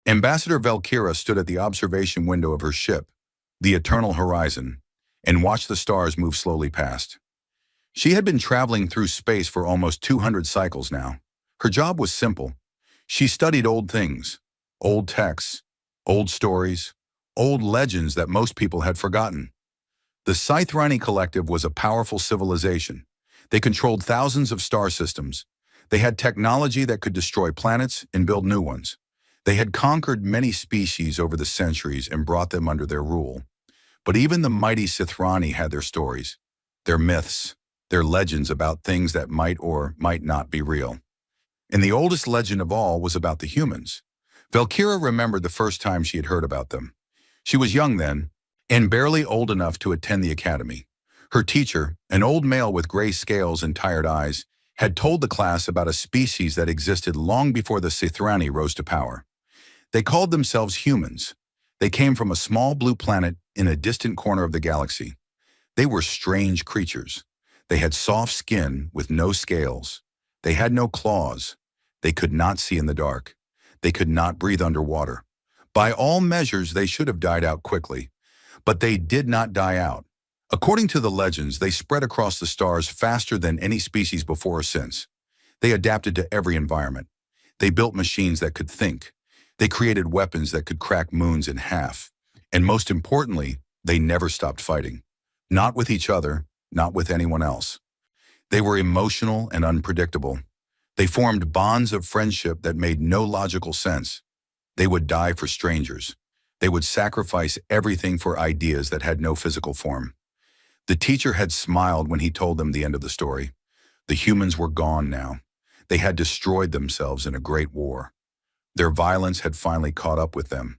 Ambassador Valkyra stood at the observation window of her ship, the eternal horizon, and watched the stars move slowly past. She had been traveling through space for almost 200 cycles now. Her job was simple. She studied old things, old texts, old stories, old legends that most people had forgotten. The Sci-Fi Collective was a powerful civilization. They controlled thousands of star systems. They had technology that could destroy planets and build new ones. They had conquered many species over the centuries and brought them under their rule. But even the mighty Sithrani had their stories, their myths, their legends about things that might or might not be real. And the oldest legend of all was about the humans. Valkyra remembered the first time she had heard about them. She was young then, and barely old enough to attend the academy. Her teacher, an old male with gray scales and tired eyes, had told the class about a species that existed long before the Sithrani rose to power. They called themselves humans. They came from a small blue planet in a distant corner of the galaxy. They were strange creatures. They had soft skin with no scales. They had no claws. They could not see in the dark. They could not breathe underwater. By all measures, they should have died out quickly. But they did not die out. According to the legends, they spread across the stars faster than any species before or since. They adapted to every environment. They built machines that could think. They created weapons that could crack moons in half. And most importantly, they never stopped fighting. Not with each other, not with anyone else. They were emotional and unpredictable. They formed bonds of friendship that made no logical sense. They would die for strangers. They would sacrifice everything for ideas that had no physical form. The teacher had smiled when he told them the end of the story. The humans were gone now. They had destroyed themselves in a great war. Their violence had finally caught up with them.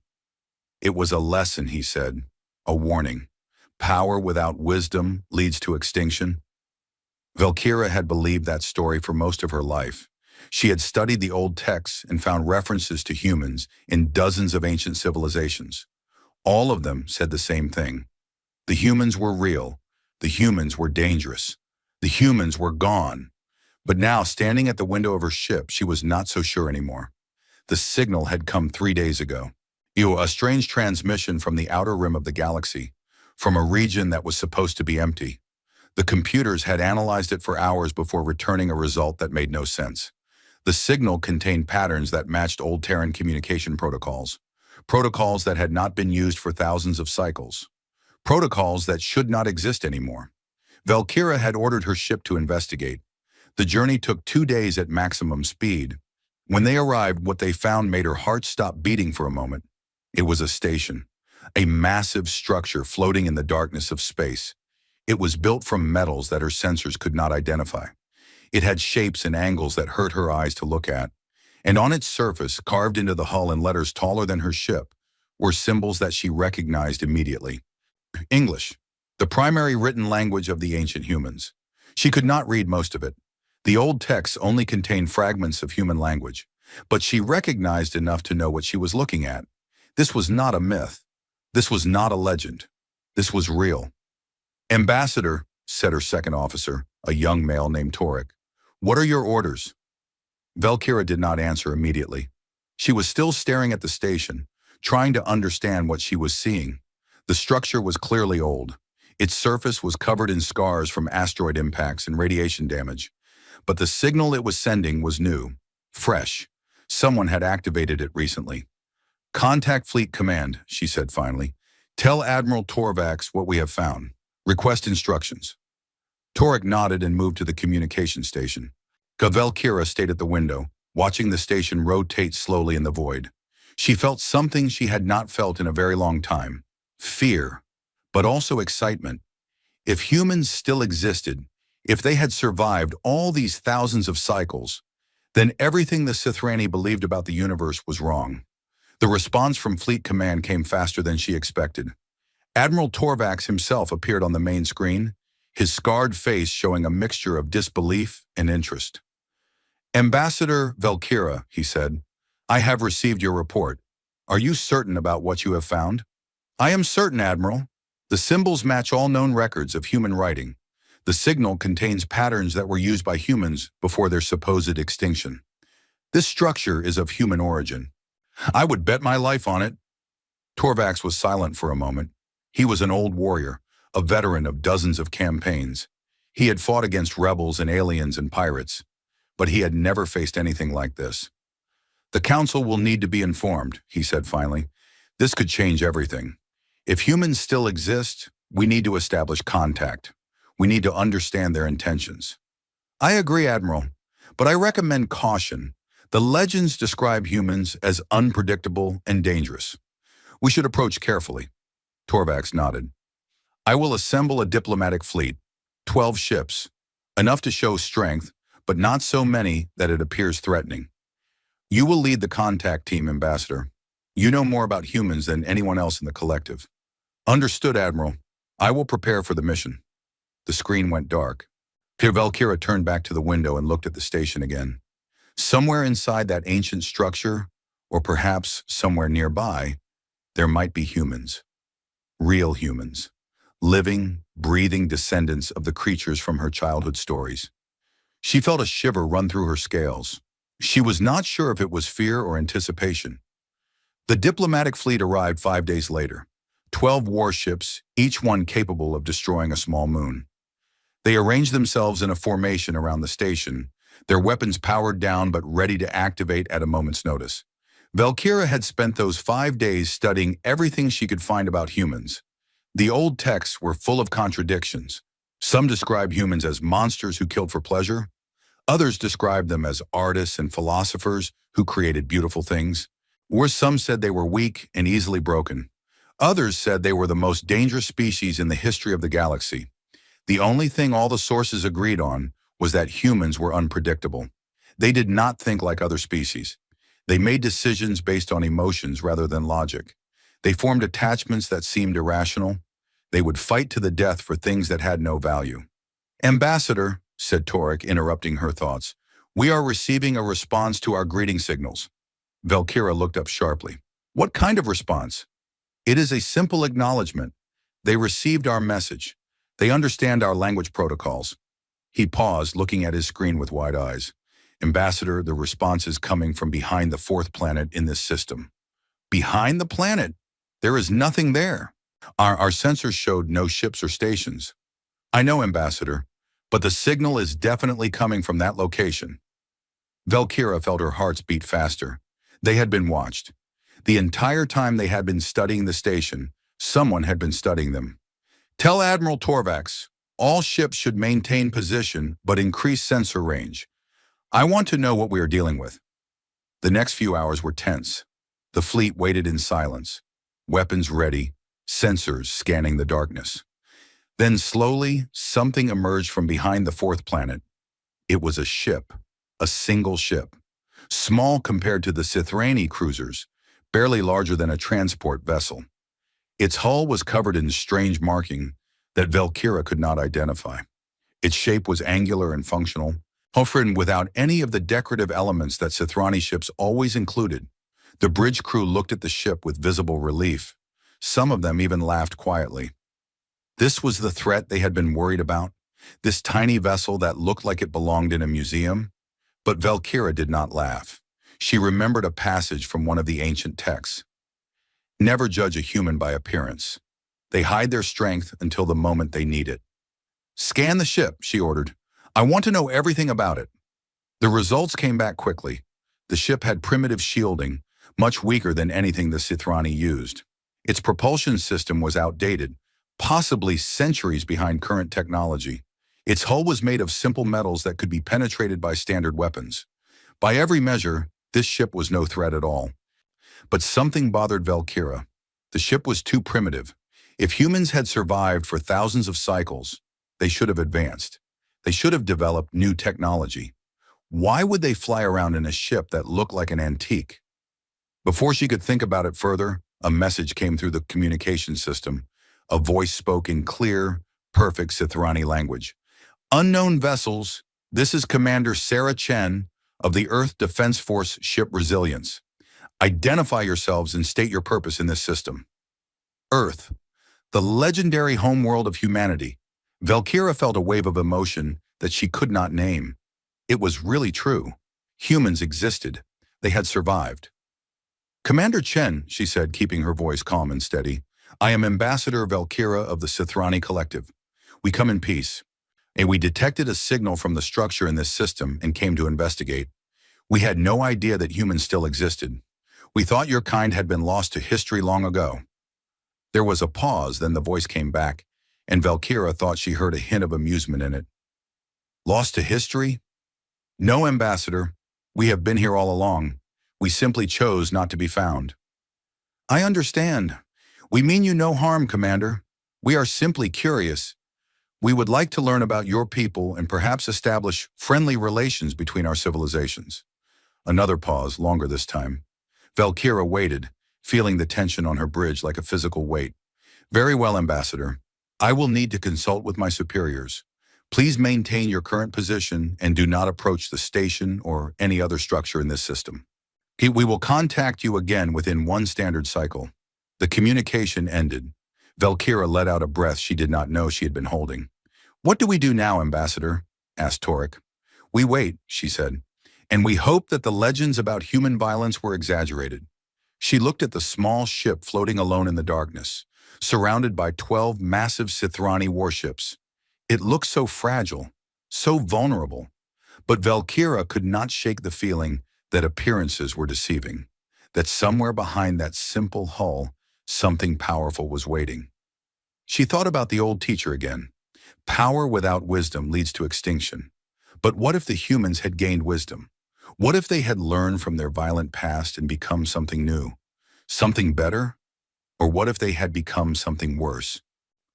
It was a lesson, he said, a warning. Power without wisdom leads to extinction. Valkyra had believed that story for most of her life. She had studied the old texts and found references to humans in dozens of ancient civilizations. All of them said the same thing. The humans were real. The humans were dangerous. The humans were gone. But now, standing at the window of her ship, she was not so sure anymore. The signal had come 3 days ago. A strange transmission from the outer rim of the galaxy, from a region that was supposed to be empty. The computers had analyzed it for hours before returning a result that made no sense. The signal contained patterns that matched old Terran communication protocols that had not been used for thousands of cycles, protocols that should not exist anymore. Valkyra had ordered her ship to investigate. The journey took 2 days at maximum speed. When they arrived, what they found made her heart stop beating for a moment. It was a station, a massive structure floating in the darkness of space. It was built from metals that her sensors could not identify. It had shapes and angles that hurt her eyes to look at. And on its surface, carved into the hull in letters taller than her ship, were symbols that she recognized immediately. English, the primary written language of the ancient humans. She could not read most of it. The old texts only contained fragments of human language, but she recognized enough to know what she was looking at. This was not a myth. This was not a legend. This was real. "Ambassador," said her second officer, a young male named Torek, "what are your orders?" Valkyra did not answer immediately. She was still staring at the station, trying to understand what she was seeing. The structure was clearly old. Its surface was covered in scars from asteroid impacts and radiation damage. But the signal it was sending was new, fresh. Someone had activated it recently. "Contact Fleet Command," she said finally. "Tell Admiral Torvax what we have found. Request instructions." Torek nodded and moved to the communication station. Valkyra stayed at the window, watching the station rotate slowly in the void. She felt something she had not felt in a very long time. Fear, but also excitement. If humans still existed, if they had survived all these thousands of cycles, then everything the Sithrani believed about the universe was wrong. The response from Fleet Command came faster than she expected. Admiral Torvax himself appeared on the main screen, his scarred face showing a mixture of disbelief and interest. "Ambassador Valkyra," he said, "I have received your report. Are you certain about what you have found?" "I am certain, Admiral. The symbols match all known records of human writing. The signal contains patterns that were used by humans before their supposed extinction. This structure is of human origin. I would bet my life on it. Torvax was silent for a moment. He was an old warrior, a veteran of dozens of campaigns. He had fought against rebels and aliens and pirates, but he had never faced anything like this. The council will need to be informed, he said finally. This could change everything. If humans still exist, we need to establish contact. We need to understand their intentions. I agree, Admiral, but I recommend caution. The legends describe humans as unpredictable and dangerous. We should approach carefully. Torvax nodded. I will assemble a diplomatic fleet, 12 ships, enough to show strength, but not so many that it appears threatening. You will lead the contact team, Ambassador. You know more about humans than anyone else in the collective. Understood, Admiral. I will prepare for the mission. The screen went dark. Valkyra turned back to the window and looked at the station again. Somewhere inside that ancient structure, or perhaps somewhere nearby, there might be humans. Real humans. Living, breathing descendants of the creatures from her childhood stories. She felt a shiver run through her scales. She was not sure if it was fear or anticipation. The diplomatic fleet arrived 5 days later. 12 warships, each one capable of destroying a small moon. They arranged themselves in a formation around the station, their weapons powered down but ready to activate at a moment's notice. Valkyra had spent those 5 days studying everything she could find about humans. The old texts were full of contradictions. Some described humans as monsters who killed for pleasure. Others described them as artists and philosophers who created beautiful things. Or some said they were weak and easily broken. Others said they were the most dangerous species in the history of the galaxy. The only thing all the sources agreed on was that humans were unpredictable. They did not think like other species. They made decisions based on emotions rather than logic. They formed attachments that seemed irrational. They would fight to the death for things that had no value. Ambassador, said Torek, interrupting her thoughts, we are receiving a response to our greeting signals. Valkyra looked up sharply. What kind of response? It is a simple acknowledgement. They received our message. They understand our language protocols. He paused, looking at his screen with wide eyes. Ambassador, the response is coming from behind the fourth planet in this system. Behind the planet? There is nothing there. Our sensors showed no ships or stations. I know, Ambassador, but the signal is definitely coming from that location. Valkyra felt her hearts beat faster. They had been watched. The entire time they had been studying the station, someone had been studying them. Tell Admiral Torvax, all ships should maintain position but increase sensor range. I want to know what we are dealing with. The next few hours were tense. The fleet waited in silence, weapons ready, sensors scanning the darkness. Then slowly, something emerged from behind the fourth planet. It was a ship, a single ship. Small compared to the Sithrani cruisers, barely larger than a transport vessel. Its hull was covered in strange marking that Valkyra could not identify. Its shape was angular and functional, often without any of the decorative elements that Sithrani ships always included. The bridge crew looked at the ship with visible relief. Some of them even laughed quietly. This was the threat they had been worried about, this tiny vessel that looked like it belonged in a museum. But Valkyra did not laugh. She remembered a passage from one of the ancient texts. Never judge a human by appearance. They hide their strength until the moment they need it. Scan the ship, she ordered. I want to know everything about it. The results came back quickly. The ship had primitive shielding, much weaker than anything the Sithrani used. Its propulsion system was outdated, possibly centuries behind current technology. Its hull was made of simple metals that could be penetrated by standard weapons. By every measure, this ship was no threat at all. But something bothered Valkyra. The ship was too primitive. If humans had survived for thousands of cycles, they should have advanced. They should have developed new technology. Why would they fly around in a ship that looked like an antique? Before she could think about it further, a message came through the communication system. A voice spoke in clear, perfect Sithrani language. Unknown vessels, this is Commander Sarah Chen of the Earth Defense Force ship Resilience. Identify yourselves and state your purpose in this system. Earth, the legendary homeworld of humanity. Valkyra felt a wave of emotion that she could not name. It was really true. Humans existed. They had survived. Commander Chen, she said, keeping her voice calm and steady, I am Ambassador Valkyra of the Sithrani Collective. We come in peace, and we detected a signal from the structure in this system and came to investigate. We had no idea that humans still existed. We thought your kind had been lost to history long ago. There was a pause, then the voice came back, and Valkyra thought she heard a hint of amusement in it. Lost to history? No, Ambassador. We have been here all along. We simply chose not to be found. I understand. We mean you no harm, Commander. We are simply curious. We would like to learn about your people and perhaps establish friendly relations between our civilizations. Another pause, longer this time. Valkyra waited, feeling the tension on her bridge like a physical weight. Very well, Ambassador. I will need to consult with my superiors. Please maintain your current position and do not approach the station or any other structure in this system. We will contact you again within one standard cycle. The communication ended. Valkyra let out a breath she did not know she had been holding. What do we do now, Ambassador? Asked Torek. We wait, she said, and we hope that the legends about human violence were exaggerated. She looked at the small ship floating alone in the darkness, surrounded by 12 massive Sithrani warships. It looked so fragile, so vulnerable, but Valkyra could not shake the feeling that appearances were deceiving, that somewhere behind that simple hull, something powerful was waiting. She thought about the old teacher again. Power without wisdom leads to extinction. But what if the humans had gained wisdom? What if they had learned from their violent past and become something new? Something better? Or what if they had become something worse?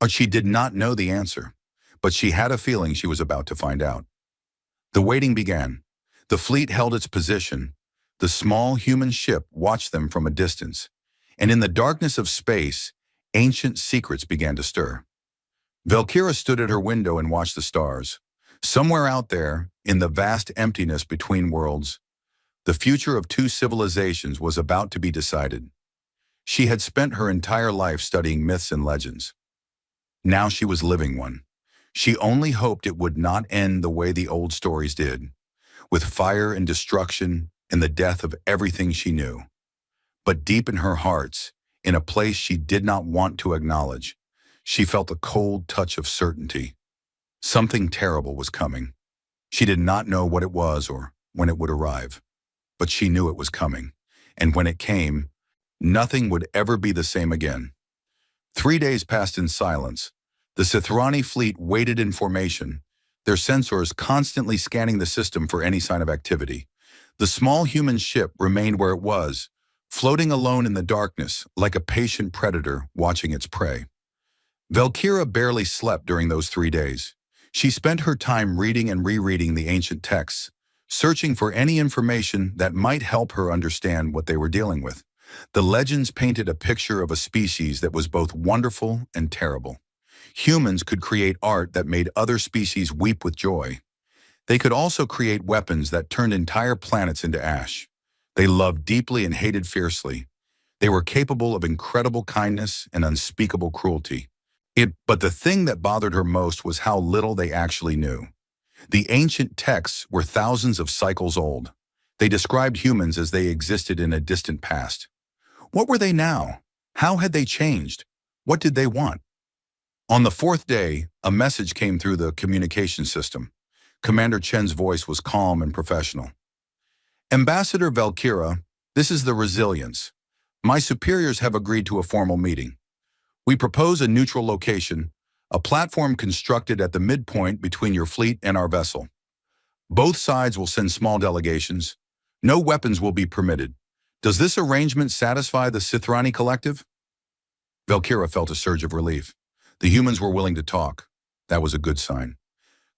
She did not know the answer, but she had a feeling she was about to find out. The waiting began. The fleet held its position. The small human ship watched them from a distance. And in the darkness of space, ancient secrets began to stir. Valkyra stood at her window and watched the stars. Somewhere out there, in the vast emptiness between worlds, the future of two civilizations was about to be decided. She had spent her entire life studying myths and legends. Now she was living one. She only hoped it would not end the way the old stories did, with fire and destruction and the death of everything she knew. But deep in her heart, in a place she did not want to acknowledge, she felt a cold touch of certainty. Something terrible was coming. She did not know what it was or when it would arrive, but she knew it was coming, and when it came, nothing would ever be the same again. 3 days passed in silence. The Sithrani fleet waited in formation, their sensors constantly scanning the system for any sign of activity. The small human ship remained where it was, floating alone in the darkness like a patient predator watching its prey. Valkyra barely slept during those 3 days. She spent her time reading and rereading the ancient texts, searching for any information that might help her understand what they were dealing with. The legends painted a picture of a species that was both wonderful and terrible. Humans could create art that made other species weep with joy. They could also create weapons that turned entire planets into ash. They loved deeply and hated fiercely. They were capable of incredible kindness and unspeakable cruelty. But the thing that bothered her most was how little they actually knew. The ancient texts were thousands of cycles old. They described humans as they existed in a distant past. What were they now? How had they changed? What did they want? On the 4th day, a message came through the communication system. Commander Chen's voice was calm and professional. Ambassador Valkyra, this is the Resilience. My superiors have agreed to a formal meeting. We propose a neutral location, a platform constructed at the midpoint between your fleet and our vessel. Both sides will send small delegations. No weapons will be permitted. Does this arrangement satisfy the Sithrani Collective? Valkyra felt a surge of relief. The humans were willing to talk. That was a good sign.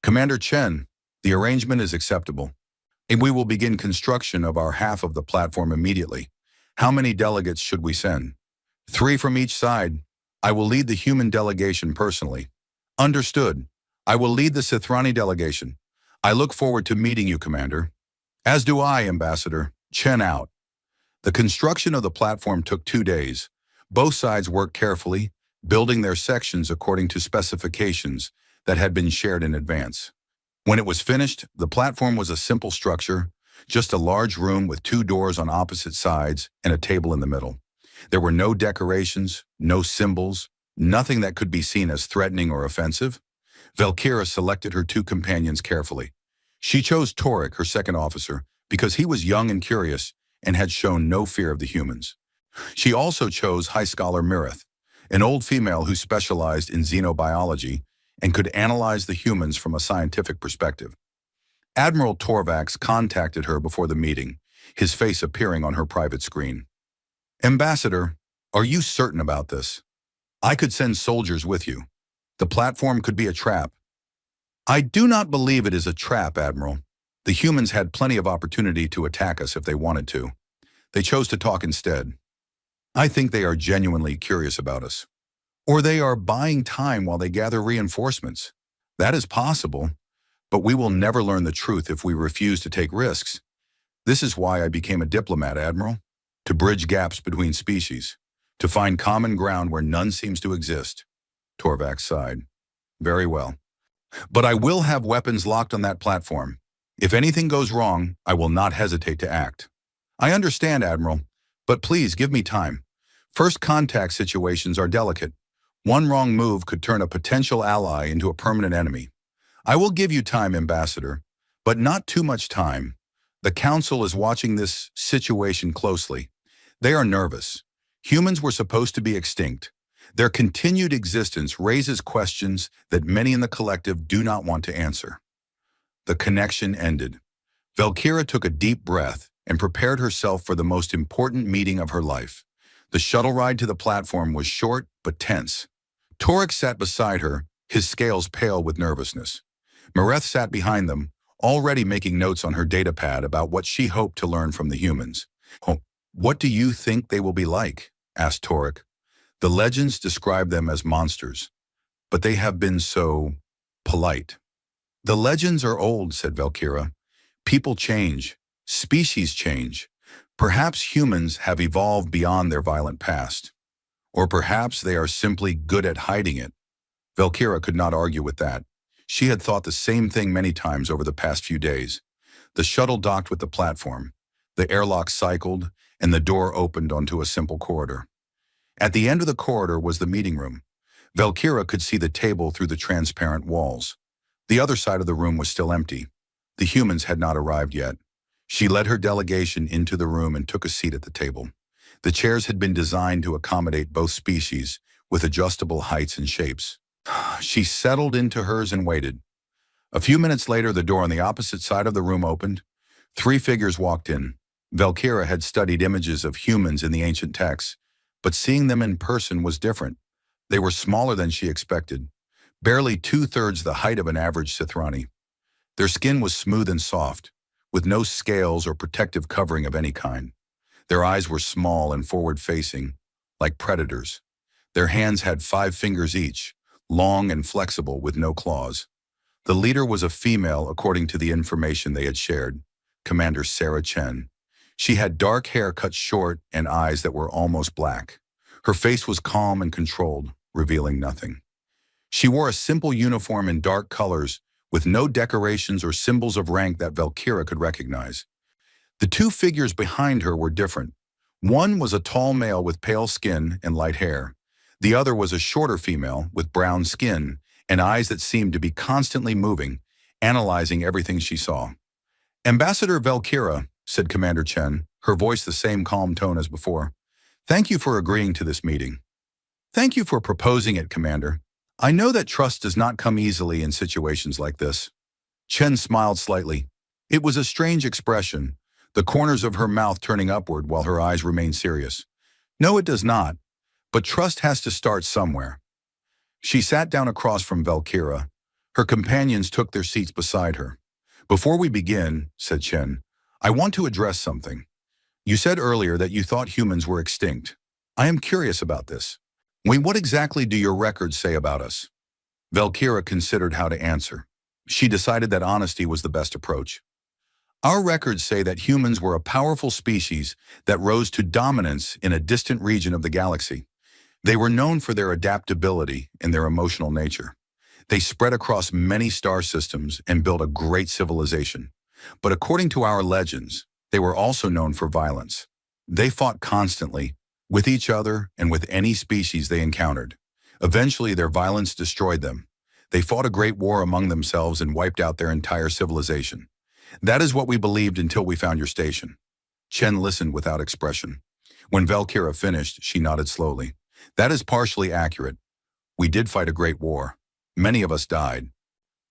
Commander Chen, the arrangement is acceptable, and we will begin construction of our half of the platform immediately. How many delegates should we send? 3 from each side. I will lead the human delegation personally. Understood. I will lead the Sithrani delegation. I look forward to meeting you, Commander. As do I, Ambassador. Chen out. The construction of the platform took 2 days. Both sides worked carefully, building their sections according to specifications that had been shared in advance. When it was finished, the platform was a simple structure, Just a large room with two doors on opposite sides and a table in the middle. There were no decorations, no symbols, nothing that could be seen as threatening or offensive. Valkyra selected her two companions carefully. She chose Torik, her second officer, because he was young and curious and had shown no fear of the humans. She also chose High Scholar Mirith, an old female who specialized in xenobiology and could analyze the humans from a scientific perspective. Admiral Torvax contacted her before the meeting, his face appearing on her private screen. "Ambassador, are you certain about this? I could send soldiers with you. The platform could be a trap." "I do not believe it is a trap, Admiral. The humans had plenty of opportunity to attack us if they wanted to. They chose to talk instead. I think they are genuinely curious about us. Or they are buying time while they gather reinforcements. That is possible, but we will never learn the truth if we refuse to take risks. This is why I became a diplomat, Admiral. To bridge gaps between species. To find common ground where none seems to exist." Torvax sighed. "Very well. But I will have weapons locked on that platform. If anything goes wrong, I will not hesitate to act." "I understand, Admiral, but please give me time. First contact situations are delicate. One wrong move could turn a potential ally into a permanent enemy. I will give you time, Ambassador, but not too much time. The Council is watching this situation closely. They are nervous. Humans were supposed to be extinct. Their continued existence raises questions that many in the collective do not want to answer." The connection ended. Valkyra took a deep breath and prepared herself for the most important meeting of her life. The shuttle ride to the platform was short but tense. Torik sat beside her, his scales pale with nervousness. Mireth sat behind them, already making notes on her datapad about what she hoped to learn from the humans. "Oh, what do you think they will be like?" asked Torik. "The legends describe them as monsters, but they have been so polite." "The legends are old," said Valkyra. "People change. Species change. Perhaps humans have evolved beyond their violent past. Or perhaps they are simply good at hiding it." Valkyra could not argue with that. She had thought the same thing many times over the past few days. The shuttle docked with the platform. The airlock cycled, and the door opened onto a simple corridor. At the end of the corridor was the meeting room. Valkyra could see the table through the transparent walls. The other side of the room was still empty. The humans had not arrived yet. She led her delegation into the room and took a seat at the table. The chairs had been designed to accommodate both species, with adjustable heights and shapes. She settled into hers and waited. A few minutes later, the door on the opposite side of the room opened. 3 figures walked in. Valkyra had studied images of humans in the ancient texts, but seeing them in person was different. They were smaller than she expected, barely 2/3 the height of an average Sithrani. Their skin was smooth and soft, with no scales or protective covering of any kind. Their eyes were small and forward-facing, like predators. Their hands had 5 fingers each, long and flexible with no claws. The leader was a female according to the information they had shared, Commander Sarah Chen. She had dark hair cut short and eyes that were almost black. Her face was calm and controlled, revealing nothing. She wore a simple uniform in dark colors with no decorations or symbols of rank that Valkyra could recognize. The 2 figures behind her were different. One was a tall male with pale skin and light hair. The other was a shorter female with brown skin and eyes that seemed to be constantly moving, analyzing everything she saw. "Ambassador Valkyra," said Commander Chen, her voice the same calm tone as before. "Thank you for agreeing to this meeting." "Thank you for proposing it, Commander. I know that trust does not come easily in situations like this." Chen smiled slightly. It was a strange expression, the corners of her mouth turning upward while her eyes remained serious. "No, it does not, but trust has to start somewhere." She sat down across from Valkyra. Her companions took their seats beside her. "Before we begin," said Chen, "I want to address something. You said earlier that you thought humans were extinct. I am curious about this. What exactly do your records say about us?" Valkyra considered how to answer. She decided that honesty was the best approach. "Our records say that humans were a powerful species that rose to dominance in a distant region of the galaxy. They were known for their adaptability and their emotional nature. They spread across many star systems and built a great civilization. But according to our legends, they were also known for violence. They fought constantly, with each other and with any species they encountered. Eventually, their violence destroyed them. They fought a great war among themselves and wiped out their entire civilization. That is what we believed until we found your station. Chen listened without expression. When Valkyra finished, she nodded slowly. That is partially accurate. We did fight a great war. Many of us died.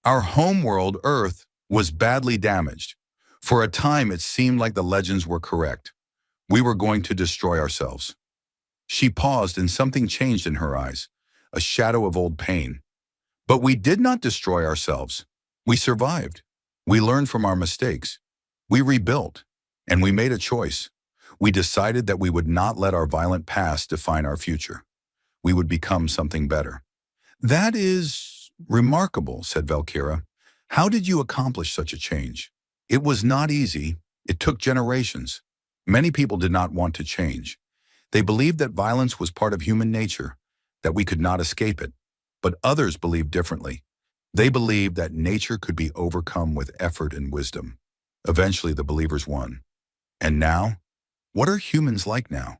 Our home world, Earth, was badly damaged. For a time, it seemed like the legends were correct. We were going to destroy ourselves. She paused and something changed in her eyes, a shadow of old pain. But we did not destroy ourselves. We survived. We learned from our mistakes. We rebuilt. And we made a choice. We decided that we would not let our violent past define our future. We would become something better. That is remarkable, said Valkyra. How did you accomplish such a change? It was not easy. It took generations. Many people did not want to change. They believed that violence was part of human nature, that we could not escape it. But others believed differently. They believed that nature could be overcome with effort and wisdom. Eventually, the believers won. And now? What are humans like now?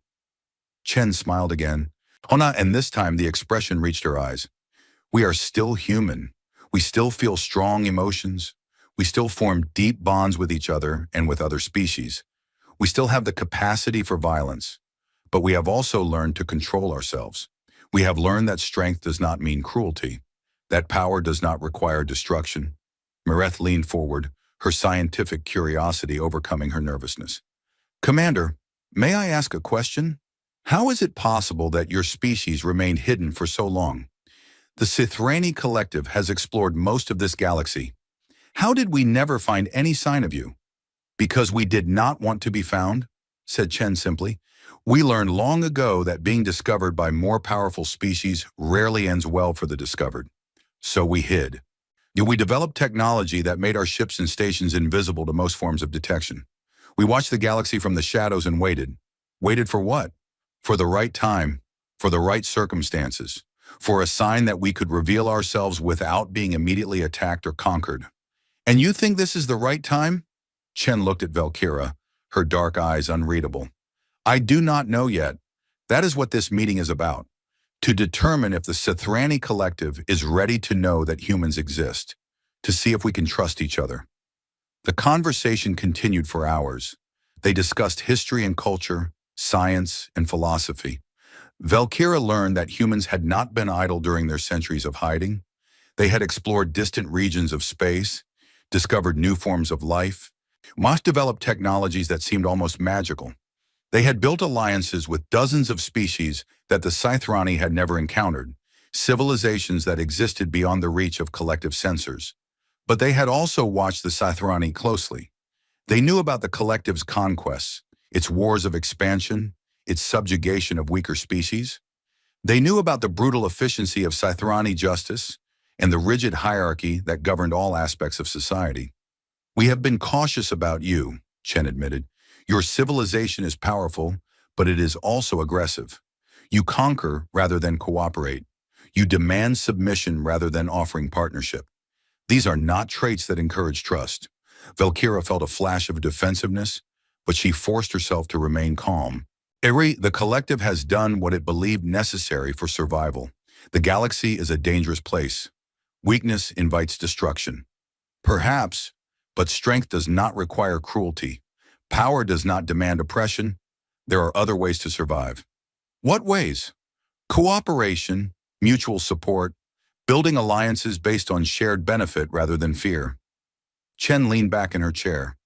Chen smiled again. Hona, and this time the expression reached her eyes. We are still human. We still feel strong emotions. We still form deep bonds with each other and with other species. We still have the capacity for violence. But we have also learned to control ourselves. We have learned that strength does not mean cruelty, that power does not require destruction. Mareth leaned forward, her scientific curiosity overcoming her nervousness. Commander, may I ask a question? How is it possible that your species remained hidden for so long? The Sithrani Collective has explored most of this galaxy. How did we never find any sign of you? Because we did not want to be found, said Chen simply. We learned long ago that being discovered by more powerful species rarely ends well for the discovered. So we hid. We developed technology that made our ships and stations invisible to most forms of detection. We watched the galaxy from the shadows and waited. Waited for what? For the right time, for the right circumstances, for a sign that we could reveal ourselves without being immediately attacked or conquered. And you think this is the right time? Chen looked at Valkyra, her dark eyes unreadable. I do not know yet. That is what this meeting is about. To determine if the Sithrani Collective is ready to know that humans exist, to see if we can trust each other. The conversation continued for hours. They discussed history and culture, science and philosophy. Valkyra learned that humans had not been idle during their centuries of hiding. They had explored distant regions of space, discovered new forms of life, must develop technologies that seemed almost magical. They had built alliances with dozens of species that the Sithrani had never encountered, civilizations that existed beyond the reach of collective sensors. But they had also watched the Sithrani closely. They knew about the collective's conquests, its wars of expansion, its subjugation of weaker species. They knew about the brutal efficiency of Sithrani justice and the rigid hierarchy that governed all aspects of society. We have been cautious about you, Chen admitted. Your civilization is powerful, but it is also aggressive. You conquer rather than cooperate. You demand submission rather than offering partnership. These are not traits that encourage trust. Valkyra felt a flash of defensiveness, but she forced herself to remain calm. The collective has done what it believed necessary for survival. The galaxy is a dangerous place. Weakness invites destruction. Perhaps, but strength does not require cruelty. Power does not demand oppression. There are other ways to survive. What ways? Cooperation, mutual support, building alliances based on shared benefit rather than fear. Chen leaned back in her chair.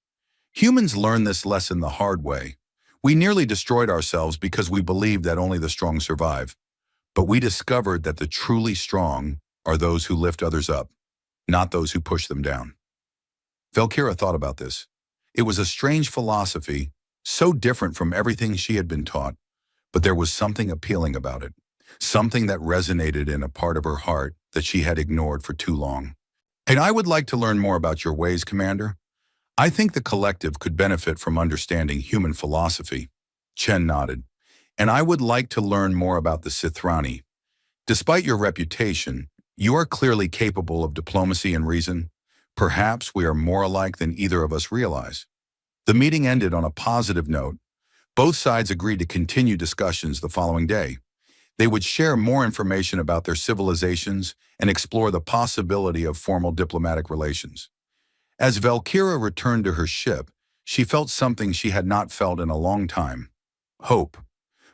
Humans learn this lesson the hard way. We nearly destroyed ourselves because we believed that only the strong survive. But we discovered that the truly strong are those who lift others up, not those who push them down. Valkyra thought about this. It was a strange philosophy, so different from everything she had been taught, but there was something appealing about it, something that resonated in a part of her heart that she had ignored for too long. And I would like to learn more about your ways, Commander. I think the collective could benefit from understanding human philosophy. Chen nodded. And I would like to learn more about the Sithrani. Despite your reputation, you are clearly capable of diplomacy and reason. Perhaps we are more alike than either of us realize. The meeting ended on a positive note. Both sides agreed to continue discussions the following day. They would share more information about their civilizations and explore the possibility of formal diplomatic relations. As Valkyra returned to her ship, she felt something she had not felt in a long time. Hope.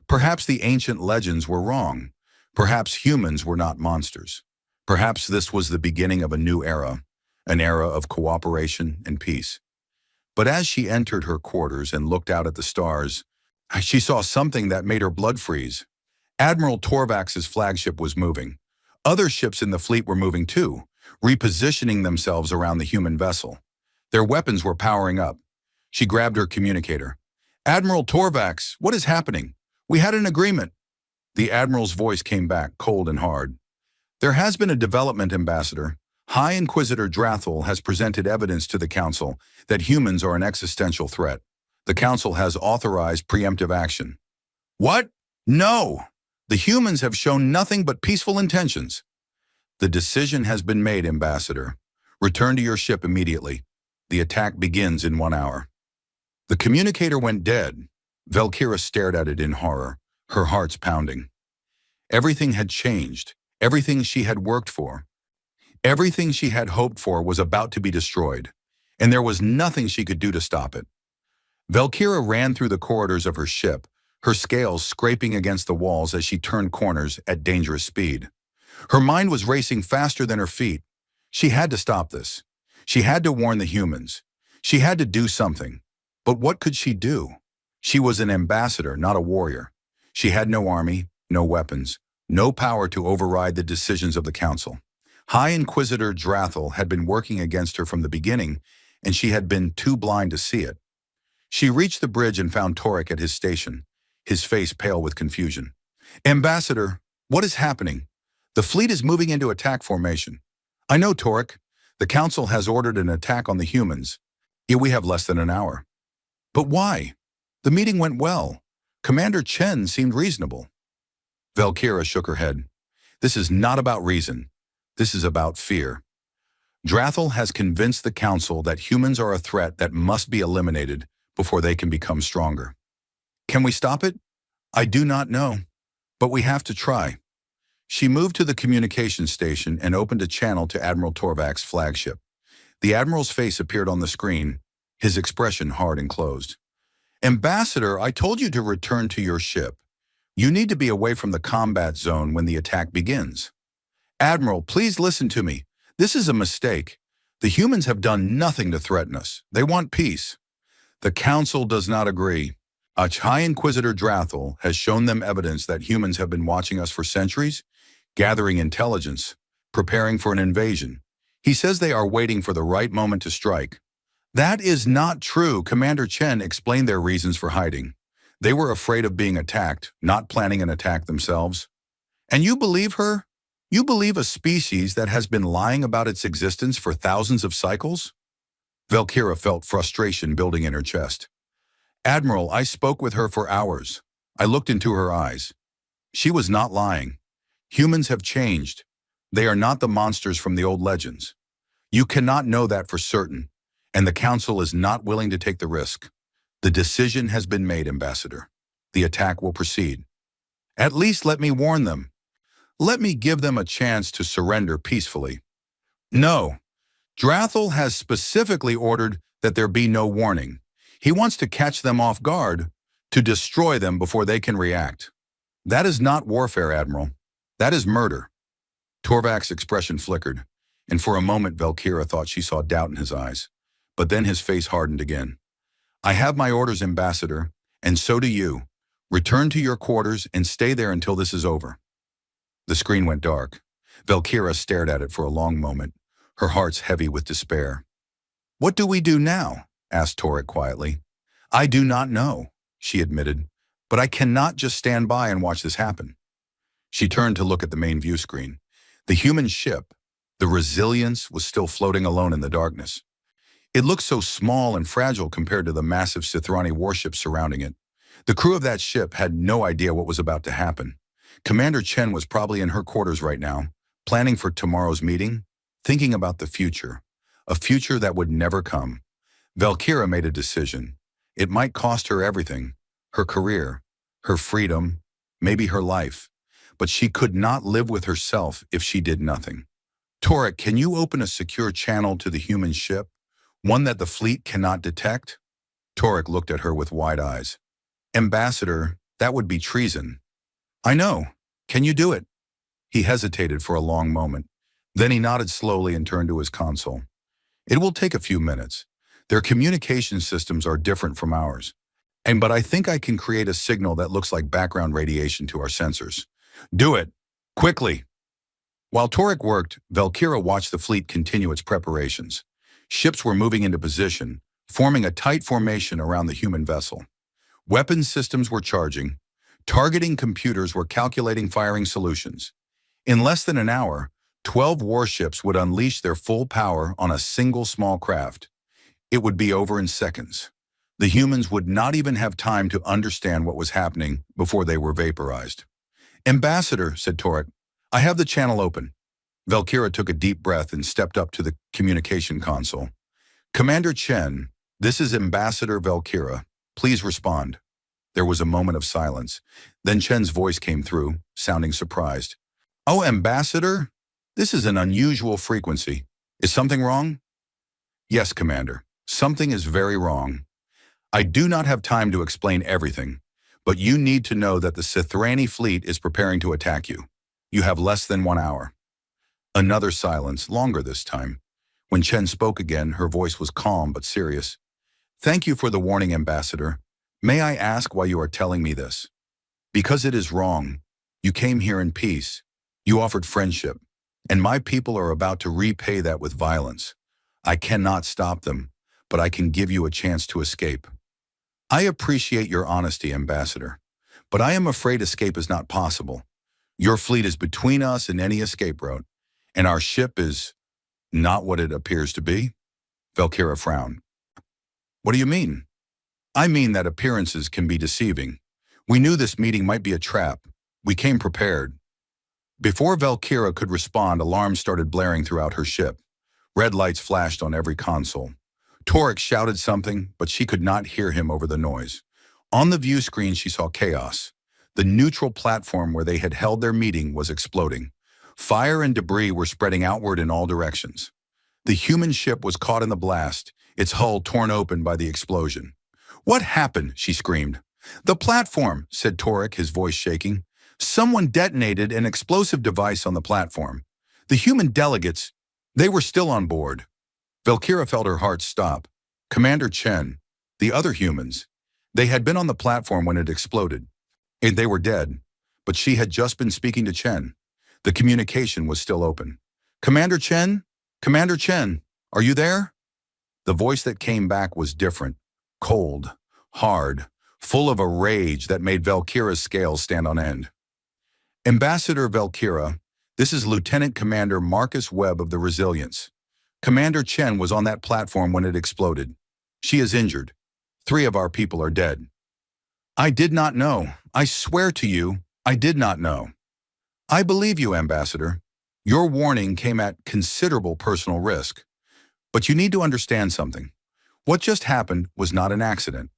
Perhaps the ancient legends were wrong. Perhaps humans were not monsters. Perhaps this was the beginning of a new era, an era of cooperation and peace. But as she entered her quarters and looked out at the stars, she saw something that made her blood freeze. Admiral Torvax's flagship was moving. Other ships in the fleet were moving too, repositioning themselves around the human vessel. Their weapons were powering up. She grabbed her communicator. "Admiral Torvax, what is happening? We had an agreement." The Admiral's voice came back, cold and hard. "There has been a development, Ambassador. High Inquisitor Drathel has presented evidence to the Council that humans are an existential threat. The Council has authorized preemptive action." "What? No! The humans have shown nothing but peaceful intentions." "The decision has been made, Ambassador. Return to your ship immediately. The attack begins in 1 hour." The communicator went dead. Valkyra stared at it in horror, her heart's pounding. Everything had changed. Everything she had worked for. Everything she had hoped for was about to be destroyed, and there was nothing she could do to stop it. Valkyra ran through the corridors of her ship, her scales scraping against the walls as she turned corners at dangerous speed. Her mind was racing faster than her feet. She had to stop this. She had to warn the humans. She had to do something. But what could she do? She was an ambassador, not a warrior. She had no army, no weapons, no power to override the decisions of the Council. High Inquisitor Drathel had been working against her from the beginning, and she had been too blind to see it. She reached the bridge and found Torek at his station, his face pale with confusion. "Ambassador, what is happening? The fleet is moving into attack formation." "I know, Torek. The Council has ordered an attack on the humans. Yet we have less than an hour." "But why? The meeting went well. Commander Chen seemed reasonable." Valkyra shook her head. "This is not about reason. This is about fear. Drathel has convinced the Council that humans are a threat that must be eliminated before they can become stronger. Can we stop it? I do not know, but we have to try." She moved to the communication station and opened a channel to Admiral Torvax's flagship. The Admiral's face appeared on the screen, his expression hard and closed. "Ambassador, I told you to return to your ship. You need to be away from the combat zone when the attack begins." "Admiral, please listen to me. This is a mistake. The humans have done nothing to threaten us. They want peace." "The Council does not agree. High Inquisitor Drathel has shown them evidence that humans have been watching us for centuries, gathering intelligence, preparing for an invasion. He says they are waiting for the right moment to strike." "That is not true." Commander Chen explained their reasons for hiding. They were afraid of being attacked, not planning an attack themselves. "And you believe her? You believe a species that has been lying about its existence for thousands of cycles?" Valkyra felt frustration building in her chest. "Admiral, I spoke with her for hours. I looked into her eyes. She was not lying. Humans have changed. They are not the monsters from the old legends. You cannot know that for certain, and the Council is not willing to take the risk. The decision has been made, Ambassador. The attack will proceed. At least let me warn them. Let me give them a chance to surrender peacefully." "No. Drathel has specifically ordered that there be no warning. He wants to catch them off guard, to destroy them before they can react. That is not warfare, Admiral. That is murder." Torvax's expression flickered, and for a moment Valkyra thought she saw doubt in his eyes. But then his face hardened again. "I have my orders, Ambassador, and so do you. Return to your quarters and stay there until this is over." The screen went dark. Valkyra stared at it for a long moment, her heart's heavy with despair. "What do we do now?" asked Torek quietly. "I do not know," she admitted, "but I cannot just stand by and watch this happen." She turned to look at the main view screen. The human ship, the Resilience, was still floating alone in the darkness. It looked so small and fragile compared to the massive Sithrani warships surrounding it. The crew of that ship had no idea what was about to happen. Commander Chen was probably in her quarters right now, planning for tomorrow's meeting, thinking about the future. a future that would never come. Valkyra made a decision. It might cost her everything, her career, her freedom, maybe her life, but she could not live with herself if she did nothing. Torek, can you open a secure channel to the human ship, one that the fleet cannot detect? Torek looked at her with wide eyes. Ambassador, that would be treason. I know. Can you do it? He hesitated for a long moment. Then he nodded slowly and turned to his console. It will take a few minutes. Their communication systems are different from ours. But I think I can create a signal that looks like background radiation to our sensors. Do it. Quickly. While Torek worked, Valkyra watched the fleet continue its preparations. Ships were moving into position, forming a tight formation around the human vessel. Weapons systems were charging. Targeting computers were calculating firing solutions. In less than an hour, 12 warships would unleash their full power on a single small craft. It would be over in seconds. The humans would not even have time to understand what was happening before they were vaporized. Ambassador, said Torek, I have the channel open. Valkyra took a deep breath and stepped up to the communication console. Commander Chen, this is Ambassador Valkyra. Please respond. There was a moment of silence. Then Chen's voice came through, sounding surprised. Oh, Ambassador? This is an unusual frequency. Is something wrong? Yes, Commander. Something is very wrong. I do not have time to explain everything, but you need to know that the Sithrani fleet is preparing to attack you. You have less than 1 hour. Another silence, longer this time. When Chen spoke again, her voice was calm but serious. Thank you for the warning, Ambassador. May I ask why you are telling me this? Because it is wrong. You came here in peace. You offered friendship. And my people are about to repay that with violence. I cannot stop them, but I can give you a chance to escape. I appreciate your honesty, Ambassador, but I am afraid escape is not possible. Your fleet is between us and any escape route, and our ship is not what it appears to be. Valkyra frowned. What do you mean? I mean that appearances can be deceiving. We knew this meeting might be a trap. We came prepared. Before Valkyra could respond, alarms started blaring throughout her ship. Red lights flashed on every console. Torek shouted something, but she could not hear him over the noise. On the view screen, she saw chaos. The neutral platform where they had held their meeting was exploding. Fire and debris were spreading outward in all directions. The human ship was caught in the blast, its hull torn open by the explosion. What happened? She screamed. The platform, said Torek, his voice shaking. Someone detonated an explosive device on the platform. The human delegates, they were still on board. Valkyra felt her heart stop. Commander Chen, the other humans, they had been on the platform when it exploded. And they were dead, but she had just been speaking to Chen. The communication was still open. Commander Chen? Commander Chen, are you there? The voice that came back was different, cold, hard, full of a rage that made Valkyra's scales stand on end. Ambassador Valkyra, this is Lieutenant Commander Marcus Webb of the Resilience. Commander Chen was on that platform when it exploded. She is injured. 3 of our people are dead. I did not know. I swear to you, I did not know. I believe you, Ambassador. Your warning came at considerable personal risk. But you need to understand something. What just happened was not an accident.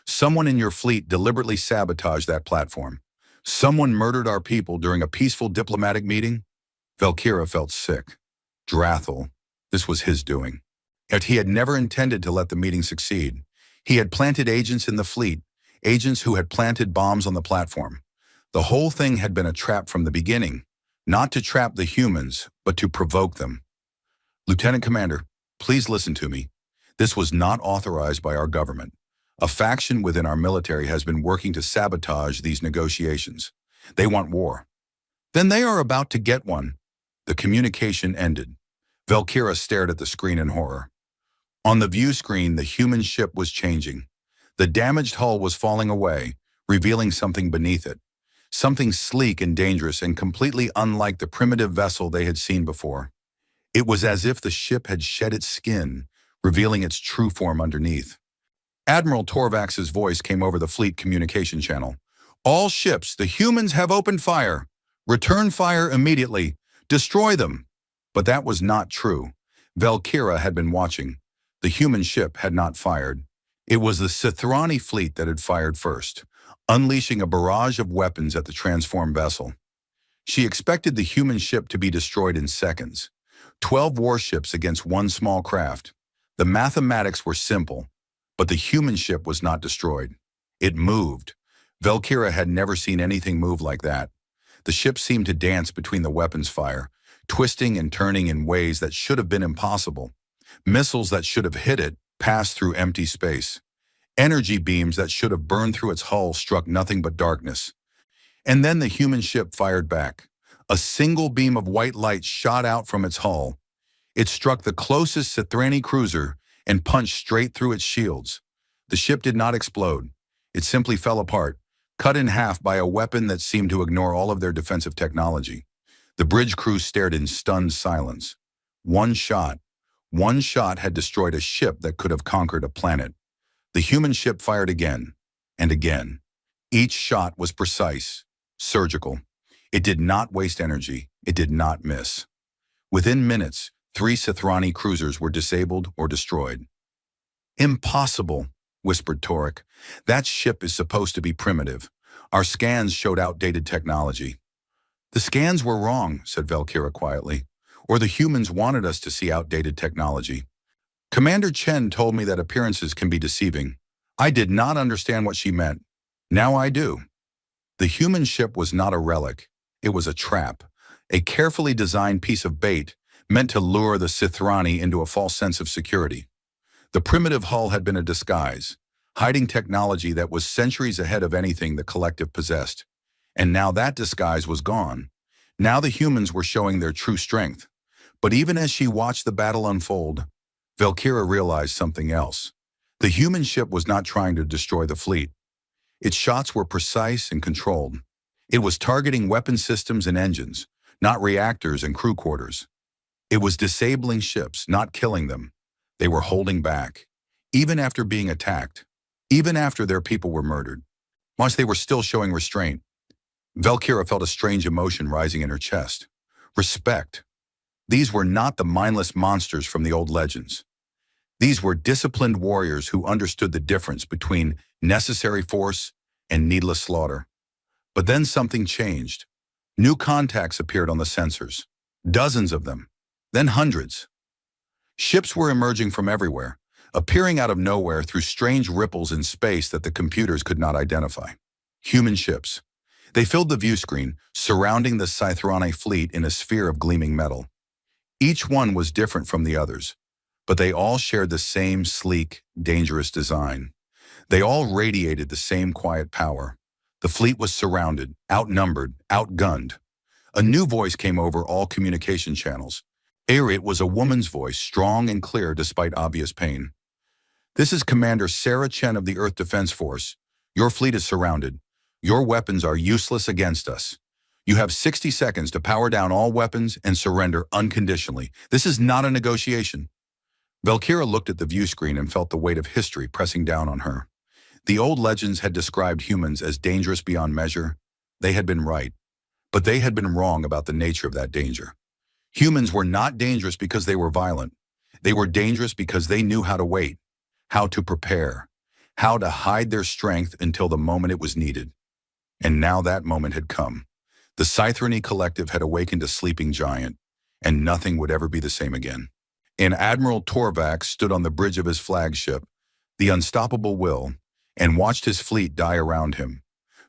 Someone in your fleet deliberately sabotaged that platform. Someone murdered our people during a peaceful diplomatic meeting. Valkyra felt sick. Drathel. This was his doing. Yet he had never intended to let the meeting succeed. He had planted agents in the fleet, agents who had planted bombs on the platform. The whole thing had been a trap from the beginning, not to trap the humans, but to provoke them. Lieutenant Commander, please listen to me. This was not authorized by our government. A faction within our military has been working to sabotage these negotiations. They want war. Then they are about to get one. The communication ended. Valkyra stared at the screen in horror. On the view screen, the human ship was changing. The damaged hull was falling away, revealing something beneath it. Something sleek and dangerous and completely unlike the primitive vessel they had seen before. It was as if the ship had shed its skin, revealing its true form underneath. Admiral Torvax's voice came over the fleet communication channel. All ships, the humans have opened fire. Return fire immediately. Destroy them. But that was not true. Valkyra had been watching. The human ship had not fired. It was the Sithrani fleet that had fired first, unleashing a barrage of weapons at the transformed vessel. She expected the human ship to be destroyed in seconds. 12 warships against one small craft. The mathematics were simple, but the human ship was not destroyed. It moved. Valkyra had never seen anything move like that. The ship seemed to dance between the weapons fire, twisting and turning in ways that should have been impossible. Missiles that should have hit it passed through empty space. Energy beams that should have burned through its hull struck nothing but darkness. And then the human ship fired back. A single beam of white light shot out from its hull. It struck the closest Sithrani cruiser and punched straight through its shields. The ship did not explode. It simply fell apart, cut in half by a weapon that seemed to ignore all of their defensive technology. The bridge crew stared in stunned silence. One shot had destroyed a ship that could have conquered a planet. The human ship fired again and again. Each shot was precise, surgical. It did not waste energy. It did not miss. Within minutes, 3 Sithrani cruisers were disabled or destroyed. "Impossible," whispered Torek. "That ship is supposed to be primitive. Our scans showed outdated technology." "The scans were wrong," said Valkyra quietly. "Or the humans wanted us to see outdated technology. Commander Chen told me that appearances can be deceiving. I did not understand what she meant. Now I do." The human ship was not a relic. It was a trap, a carefully designed piece of bait meant to lure the Sithrani into a false sense of security. The primitive hull had been a disguise, hiding technology that was centuries ahead of anything the collective possessed. And now that disguise was gone. Now the humans were showing their true strength. But even as she watched the battle unfold, Valkyra realized something else. The human ship was not trying to destroy the fleet. Its shots were precise and controlled. It was targeting weapon systems and engines, not reactors and crew quarters. It was disabling ships, not killing them. They were holding back, even after being attacked, even after their people were murdered. Once they were still showing restraint. Valkyra felt a strange emotion rising in her chest. Respect. These were not the mindless monsters from the old legends. These were disciplined warriors who understood the difference between necessary force and needless slaughter. But then something changed. New contacts appeared on the sensors. Dozens of them. Then hundreds. Ships were emerging from everywhere, appearing out of nowhere through strange ripples in space that the computers could not identify. Human ships. They filled the view screen, surrounding the Sithrani fleet in a sphere of gleaming metal. Each one was different from the others, but they all shared the same sleek, dangerous design. They all radiated the same quiet power. The fleet was surrounded, outnumbered, outgunned. A new voice came over all communication channels. It was a woman's voice, strong and clear despite obvious pain. "This is Commander Sarah Chen of the Earth Defense Force. Your fleet is surrounded. Your weapons are useless against us. You have 60 seconds to power down all weapons and surrender unconditionally. This is not a negotiation." Valkyra looked at the view screen and felt the weight of history pressing down on her. The old legends had described humans as dangerous beyond measure. They had been right, but they had been wrong about the nature of that danger. Humans were not dangerous because they were violent. They were dangerous because they knew how to wait, how to prepare, how to hide their strength until the moment it was needed. And now that moment had come. The Sithrani collective had awakened a sleeping giant, and nothing would ever be the same again. And Admiral Torvax stood on the bridge of his flagship, the Unstoppable Will, and watched his fleet die around him.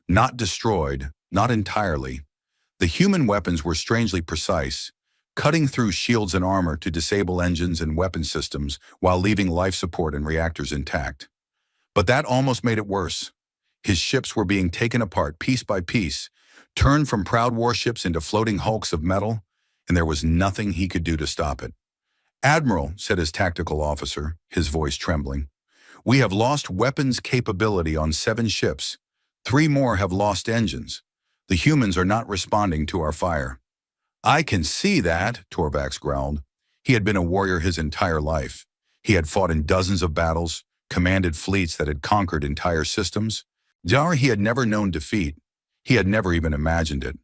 Not destroyed, not entirely. The human weapons were strangely precise, cutting through shields and armor to disable engines and weapon systems while leaving life support and reactors intact. But that almost made it worse. His ships were being taken apart piece by piece, turned from proud warships into floating hulks of metal, and there was nothing he could do to stop it. "Admiral," said his tactical officer, his voice trembling, "we have lost weapons capability on 7 ships. 3 more have lost engines. The humans are not responding to our fire." "I can see that," Torvax growled. He had been a warrior his entire life. He had fought in dozens of battles, commanded fleets that had conquered entire systems. He had never known defeat. He had never even imagined it.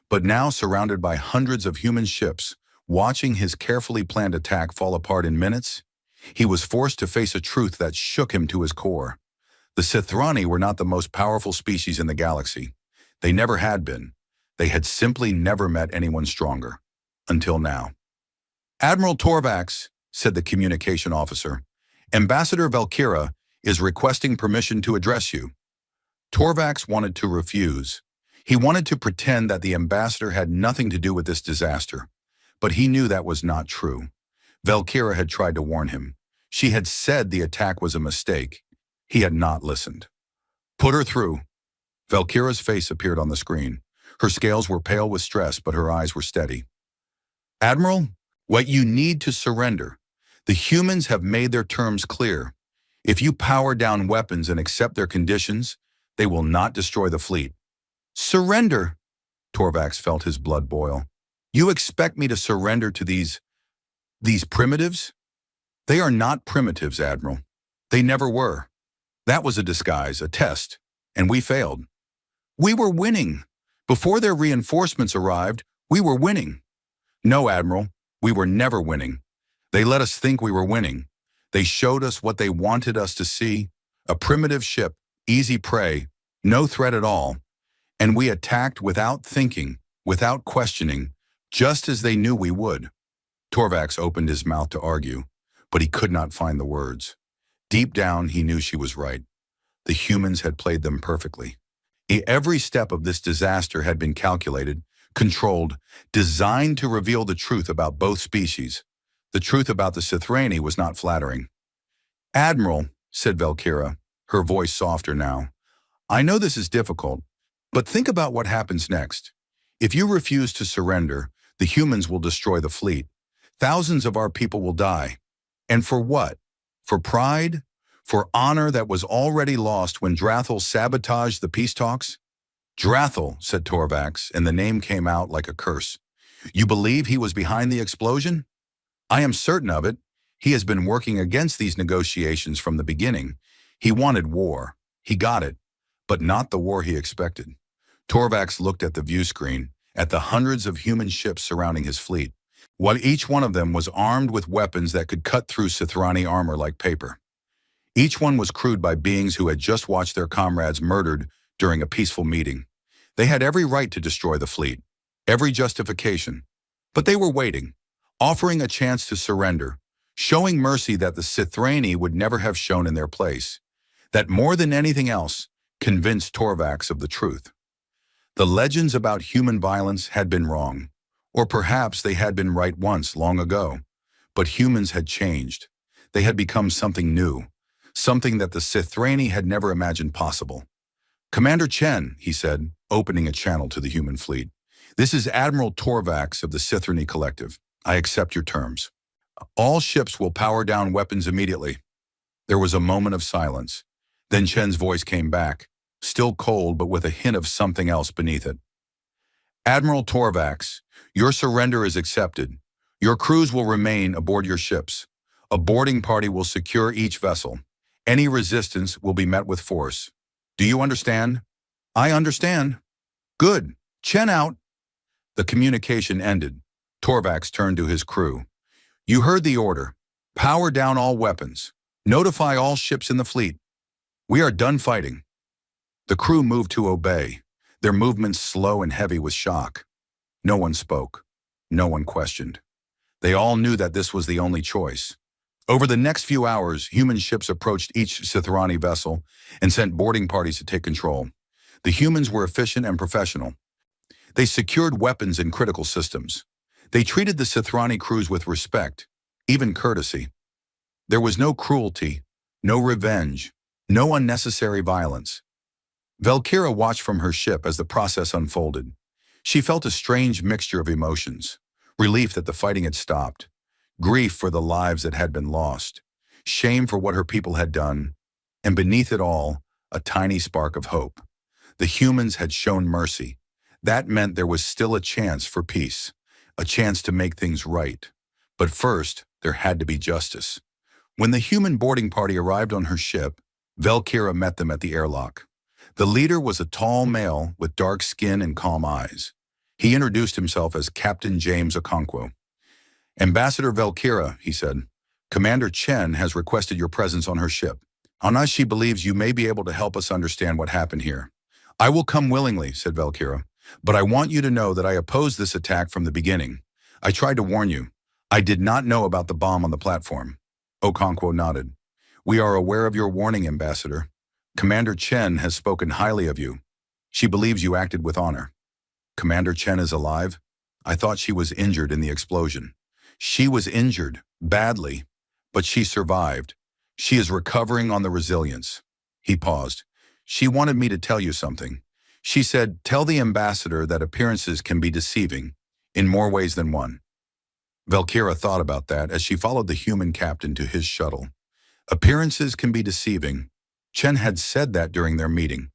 But now, surrounded by hundreds of human ships, Watching his carefully planned attack fall apart in minutes, he was forced to face a truth that shook him to his core. The Sithrani were not the most powerful species in the galaxy. They never had been. They had simply never met anyone stronger. Until now. "Admiral Torvax," said the communication officer, "Ambassador Valkyra is requesting permission to address you." Torvax wanted to refuse. He wanted to pretend that the ambassador had nothing to do with this disaster. But he knew that was not true. Valkyra had tried to warn him. She had said the attack was a mistake. He had not listened. "Put her through." Valkyra's face appeared on the screen. Her scales were pale with stress, but her eyes were steady. "Admiral, what you need to surrender. The humans have made their terms clear. If you power down weapons and accept their conditions, they will not destroy the fleet." "Surrender?" Torvax felt his blood boil. "You expect me to surrender to these primitives?" "They are not primitives, Admiral. They never were. That was a disguise, a test, and we failed. We were winning. Before their reinforcements arrived, we were winning." "No, Admiral, we were never winning. They let us think we were winning. They showed us what they wanted us to see, a primitive ship, easy prey, no threat at all. And we attacked without thinking, without questioning, just as they knew we would." Torvax opened his mouth to argue, but he could not find the words. Deep down, he knew she was right. The humans had played them perfectly. Every step of this disaster had been calculated, controlled, designed to reveal the truth about both species. The truth about the Sithrani was not flattering. "Admiral," said Valkyra, her voice softer now, "I know this is difficult, but think about what happens next. If you refuse to surrender, the humans will destroy the fleet. Thousands of our people will die. And for what? For pride? For honor that was already lost when Drathel sabotaged the peace talks?" "Drathel," said Torvax, and the name came out like a curse. "You believe he was behind the explosion?" "I am certain of it. He has been working against these negotiations from the beginning. He wanted war. He got it, but not the war he expected." Torvax looked at the view screen, at the hundreds of human ships surrounding his fleet, while each one of them was armed with weapons that could cut through Sithrani armor like paper. Each one was crewed by beings who had just watched their comrades murdered during a peaceful meeting. They had every right to destroy the fleet, every justification. But they were waiting, offering a chance to surrender, showing mercy that the Sithrani would never have shown in their place, that more than anything else convinced Torvax of the truth. The legends about human violence had been wrong, or perhaps they had been right once, long ago. But humans had changed. They had become something new, something that the Sithrani had never imagined possible. "Commander Chen," he said, opening a channel to the human fleet. "This is Admiral Torvax of the Sithrani Collective. I accept your terms. All ships will power down weapons immediately." There was a moment of silence. Then Chen's voice came back, still cold but with a hint of something else beneath it. "Admiral Torvax, your surrender is accepted. Your crews will remain aboard your ships. A boarding party will secure each vessel. Any resistance will be met with force. Do you understand?" "I understand." "Good. Chen out." The communication ended. Torvax turned to his crew. "You heard the order. Power down all weapons. Notify all ships in the fleet. We are done fighting." The crew moved to obey, their movements slow and heavy with shock. No one spoke. No one questioned. They all knew that this was the only choice. Over the next few hours, human ships approached each Sithrani vessel and sent boarding parties to take control. The humans were efficient and professional. They secured weapons and critical systems. They treated the Sithrani crews with respect, even courtesy. There was no cruelty, no revenge, no unnecessary violence. Valkyra watched from her ship as the process unfolded. She felt a strange mixture of emotions: relief that the fighting had stopped, grief for the lives that had been lost, shame for what her people had done, and beneath it all, a tiny spark of hope. The humans had shown mercy. That meant there was still a chance for peace, a chance to make things right. But first, there had to be justice. When the human boarding party arrived on her ship, Valkyra met them at the airlock. The leader was a tall male with dark skin and calm eyes. He introduced himself as Captain James Okonkwo. Ambassador Valkyra, he said, Commander Chen has requested your presence on her ship. Unless she believes you may be able to help us understand what happened here. I will come willingly, said Valkyra, but I want you to know that I opposed this attack from the beginning. I tried to warn you. I did not know about the bomb on the platform. Okonkwo nodded. We are aware of your warning, Ambassador. Commander Chen has spoken highly of you. She believes you acted with honor. Commander Chen is alive? I thought she was injured in the explosion. She was injured, badly, but she survived. She is recovering on the resilience. He paused. She wanted me to tell you something. She said, tell the ambassador that appearances can be deceiving, in more ways than one. Valkyra thought about that as she followed the human captain to his shuttle. Appearances can be deceiving. Chen had said that during their meeting.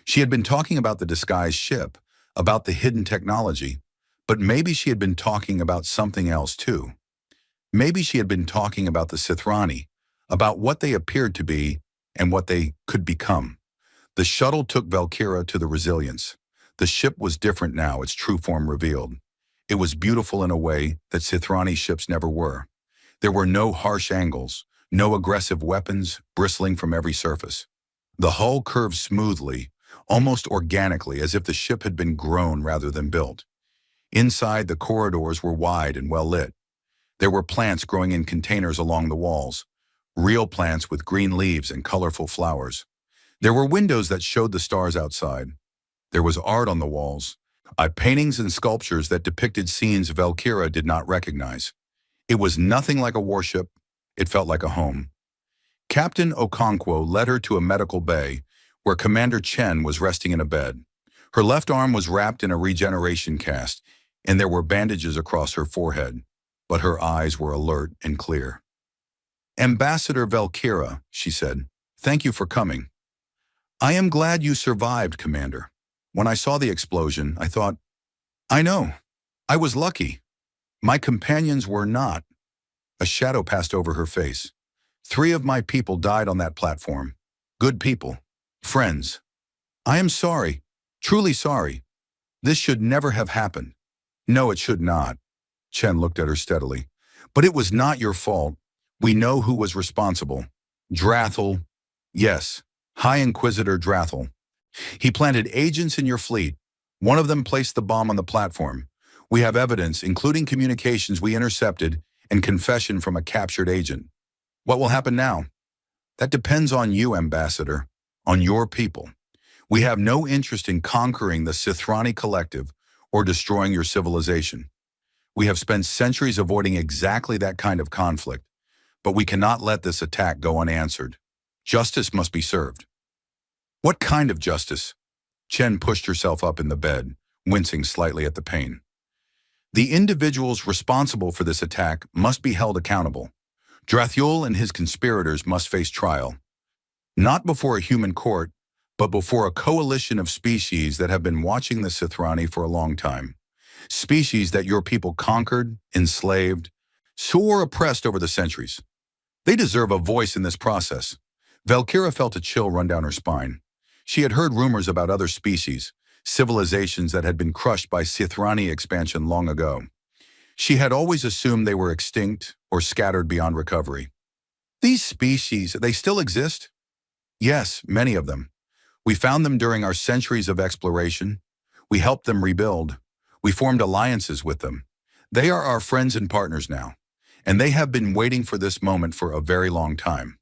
She had been talking about the disguised ship, about the hidden technology, but maybe she had been talking about something else too. Maybe she had been talking about the Sithrani, about what they appeared to be and what they could become. The shuttle took Valkyra to the resilience. The ship was different now, its true form revealed. It was beautiful in a way that Sithrani ships never were. There were no harsh angles, no aggressive weapons bristling from every surface. The hull curved smoothly, almost organically, as if the ship had been grown rather than built. Inside, the corridors were wide and well lit. There were plants growing in containers along the walls, real plants with green leaves and colorful flowers. There were windows that showed the stars outside. There was art on the walls, paintings and sculptures that depicted scenes Valkyra did not recognize. It was nothing like a warship. It felt like a home. Captain Okonkwo led her to a medical bay where Commander Chen was resting in a bed. Her left arm was wrapped in a regeneration cast, and there were bandages across her forehead, but her eyes were alert and clear. Ambassador Valkyra, she said, thank you for coming. I am glad you survived, Commander. When I saw the explosion, I thought, I know, I was lucky. My companions were not. A shadow passed over her face. 3 of my people died on that platform. Good people. Friends. I am sorry. Truly sorry. This should never have happened. No, it should not. Chen looked at her steadily. But it was not your fault. We know who was responsible. Drathel. Yes, High Inquisitor Drathel. He planted agents in your fleet. One of them placed the bomb on the platform. We have evidence, including communications we intercepted and confession from a captured agent. What will happen now? That depends on you, Ambassador, on your people. We have no interest in conquering the Sithrani collective or destroying your civilization. We have spent centuries avoiding exactly that kind of conflict, but we cannot let this attack go unanswered. Justice must be served. What kind of justice? Chen pushed herself up in the bed, wincing slightly at the pain. The individuals responsible for this attack must be held accountable. Drathul and his conspirators must face trial. Not before a human court, but before a coalition of species that have been watching the Sithrani for a long time. Species that your people conquered, enslaved, or oppressed over the centuries. They deserve a voice in this process. Valkyra felt a chill run down her spine. She had heard rumors about other species, civilizations that had been crushed by Sithrani expansion long ago. She had always assumed they were extinct or scattered beyond recovery. These species, they still exist? Yes, many of them. We found them during our centuries of exploration. We helped them rebuild. We formed alliances with them. They are our friends and partners now, and they have been waiting for this moment for a very long time.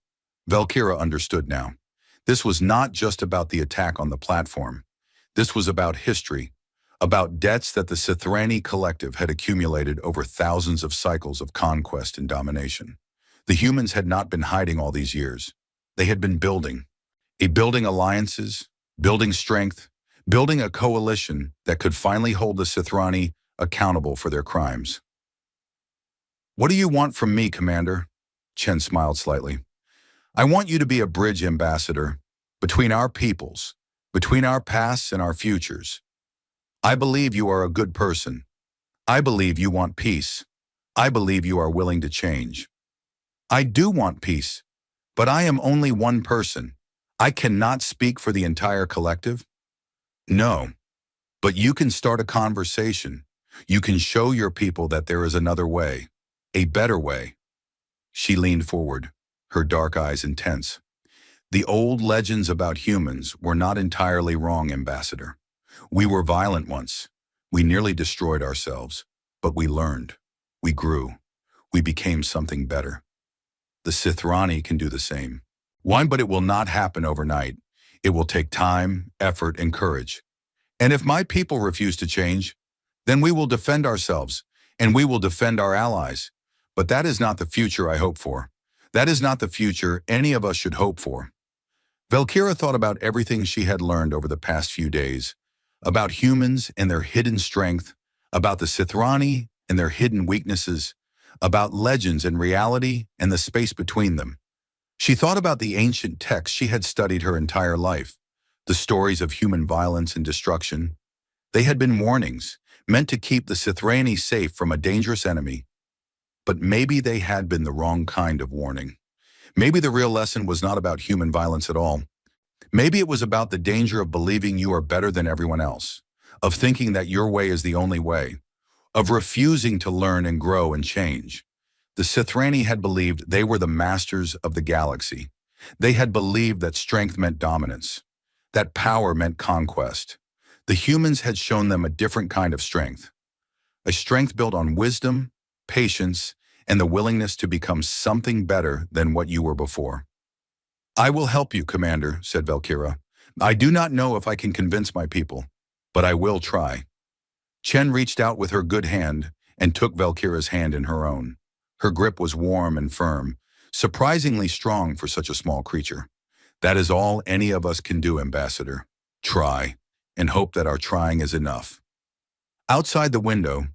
Valkyra understood now. This was not just about the attack on the platform. This was about history, about debts that the Sithrani collective had accumulated over thousands of cycles of conquest and domination. The humans had not been hiding all these years. They had been building alliances, building strength, building a coalition that could finally hold the Sithrani accountable for their crimes. What do you want from me, Commander? Chen smiled slightly. I want you to be a bridge, Ambassador, between our peoples, between our pasts and our futures. I believe you are a good person. I believe you want peace. I believe you are willing to change. I do want peace, but I am only one person. I cannot speak for the entire collective. No, but you can start a conversation. You can show your people that there is another way. A better way. She leaned forward, her dark eyes intense. The old legends about humans were not entirely wrong, Ambassador. We were violent once. We nearly destroyed ourselves. But we learned. We grew. We became something better. The Sithrani can do the same. Why? But it will not happen overnight. It will take time, effort, and courage. And if my people refuse to change, then we will defend ourselves, and we will defend our allies. But that is not the future I hope for. That is not the future any of us should hope for. Valkyra thought about everything she had learned over the past few days, about humans and their hidden strength, about the Sithrani and their hidden weaknesses, about legends and reality and the space between them. She thought about the ancient texts she had studied her entire life, the stories of human violence and destruction. They had been warnings, meant to keep the Sithrani safe from a dangerous enemy. But maybe they had been the wrong kind of warning. Maybe the real lesson was not about human violence at all. Maybe it was about the danger of believing you are better than everyone else, of thinking that your way is the only way, of refusing to learn and grow and change. The Sithrani had believed they were the masters of the galaxy. They had believed that strength meant dominance, that power meant conquest. The humans had shown them a different kind of strength, a strength built on wisdom, patience, and the willingness to become something better than what you were before. I will help you, Commander, said Valkyra. I do not know if I can convince my people, but I will try. Chen reached out with her good hand and took Valkyra's hand in her own. Her grip was warm and firm, surprisingly strong for such a small creature. That is all any of us can do, Ambassador. Try, and hope that our trying is enough. Outside the window,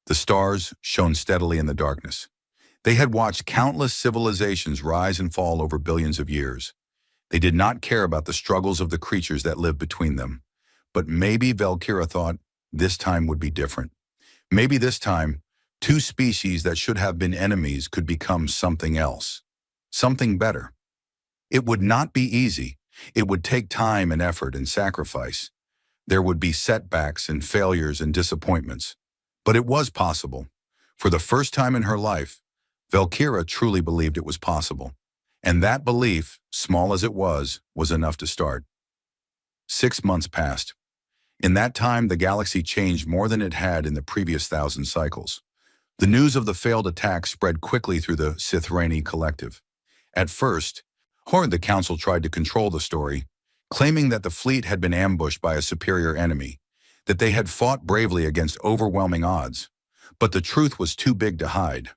the stars shone steadily in the darkness. They had watched countless civilizations rise and fall over billions of years. They did not care about the struggles of the creatures that lived between them. But maybe Valkyra thought this time would be different. Maybe this time, two species that should have been enemies could become something else, something better. It would not be easy. It would take time and effort and sacrifice. There would be setbacks and failures and disappointments. But it was possible. For the first time in her life, Valkyra truly believed it was possible. And that belief, small as it was enough to start. 6 months passed. In that time, the galaxy changed more than it had in the previous 1,000 cycles. The news of the failed attack spread quickly through the Sithrani collective. At first, the council tried to control the story, claiming that the fleet had been ambushed by a superior enemy, that they had fought bravely against overwhelming odds. But the truth was too big to hide.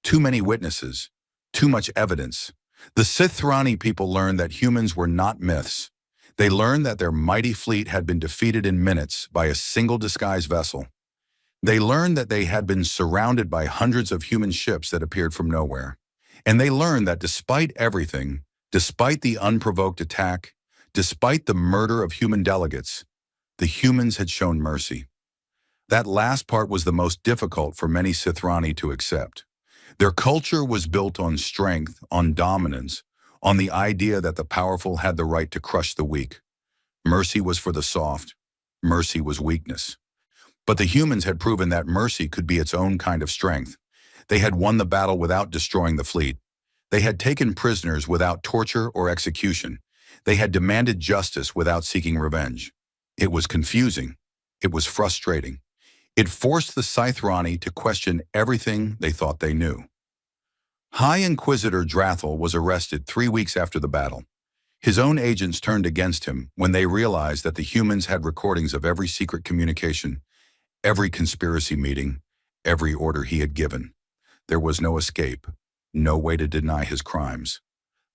Too many witnesses, too much evidence. The Sithrani people learned that humans were not myths. They learned that their mighty fleet had been defeated in minutes by a single disguised vessel. They learned that they had been surrounded by hundreds of human ships that appeared from nowhere. And they learned that despite everything, despite the unprovoked attack, despite the murder of human delegates, the humans had shown mercy. That last part was the most difficult for many Sithrani to accept. Their culture was built on strength, on dominance, on the idea that the powerful had the right to crush the weak. Mercy was for the soft. Mercy was weakness. But the humans had proven that mercy could be its own kind of strength. They had won the battle without destroying the fleet. They had taken prisoners without torture or execution. They had demanded justice without seeking revenge. It was confusing. It was frustrating. It forced the Sithrani to question everything they thought they knew. High Inquisitor Drathel was arrested 3 weeks after the battle. His own agents turned against him when they realized that the humans had recordings of every secret communication, every conspiracy meeting, every order he had given. There was no escape, no way to deny his crimes.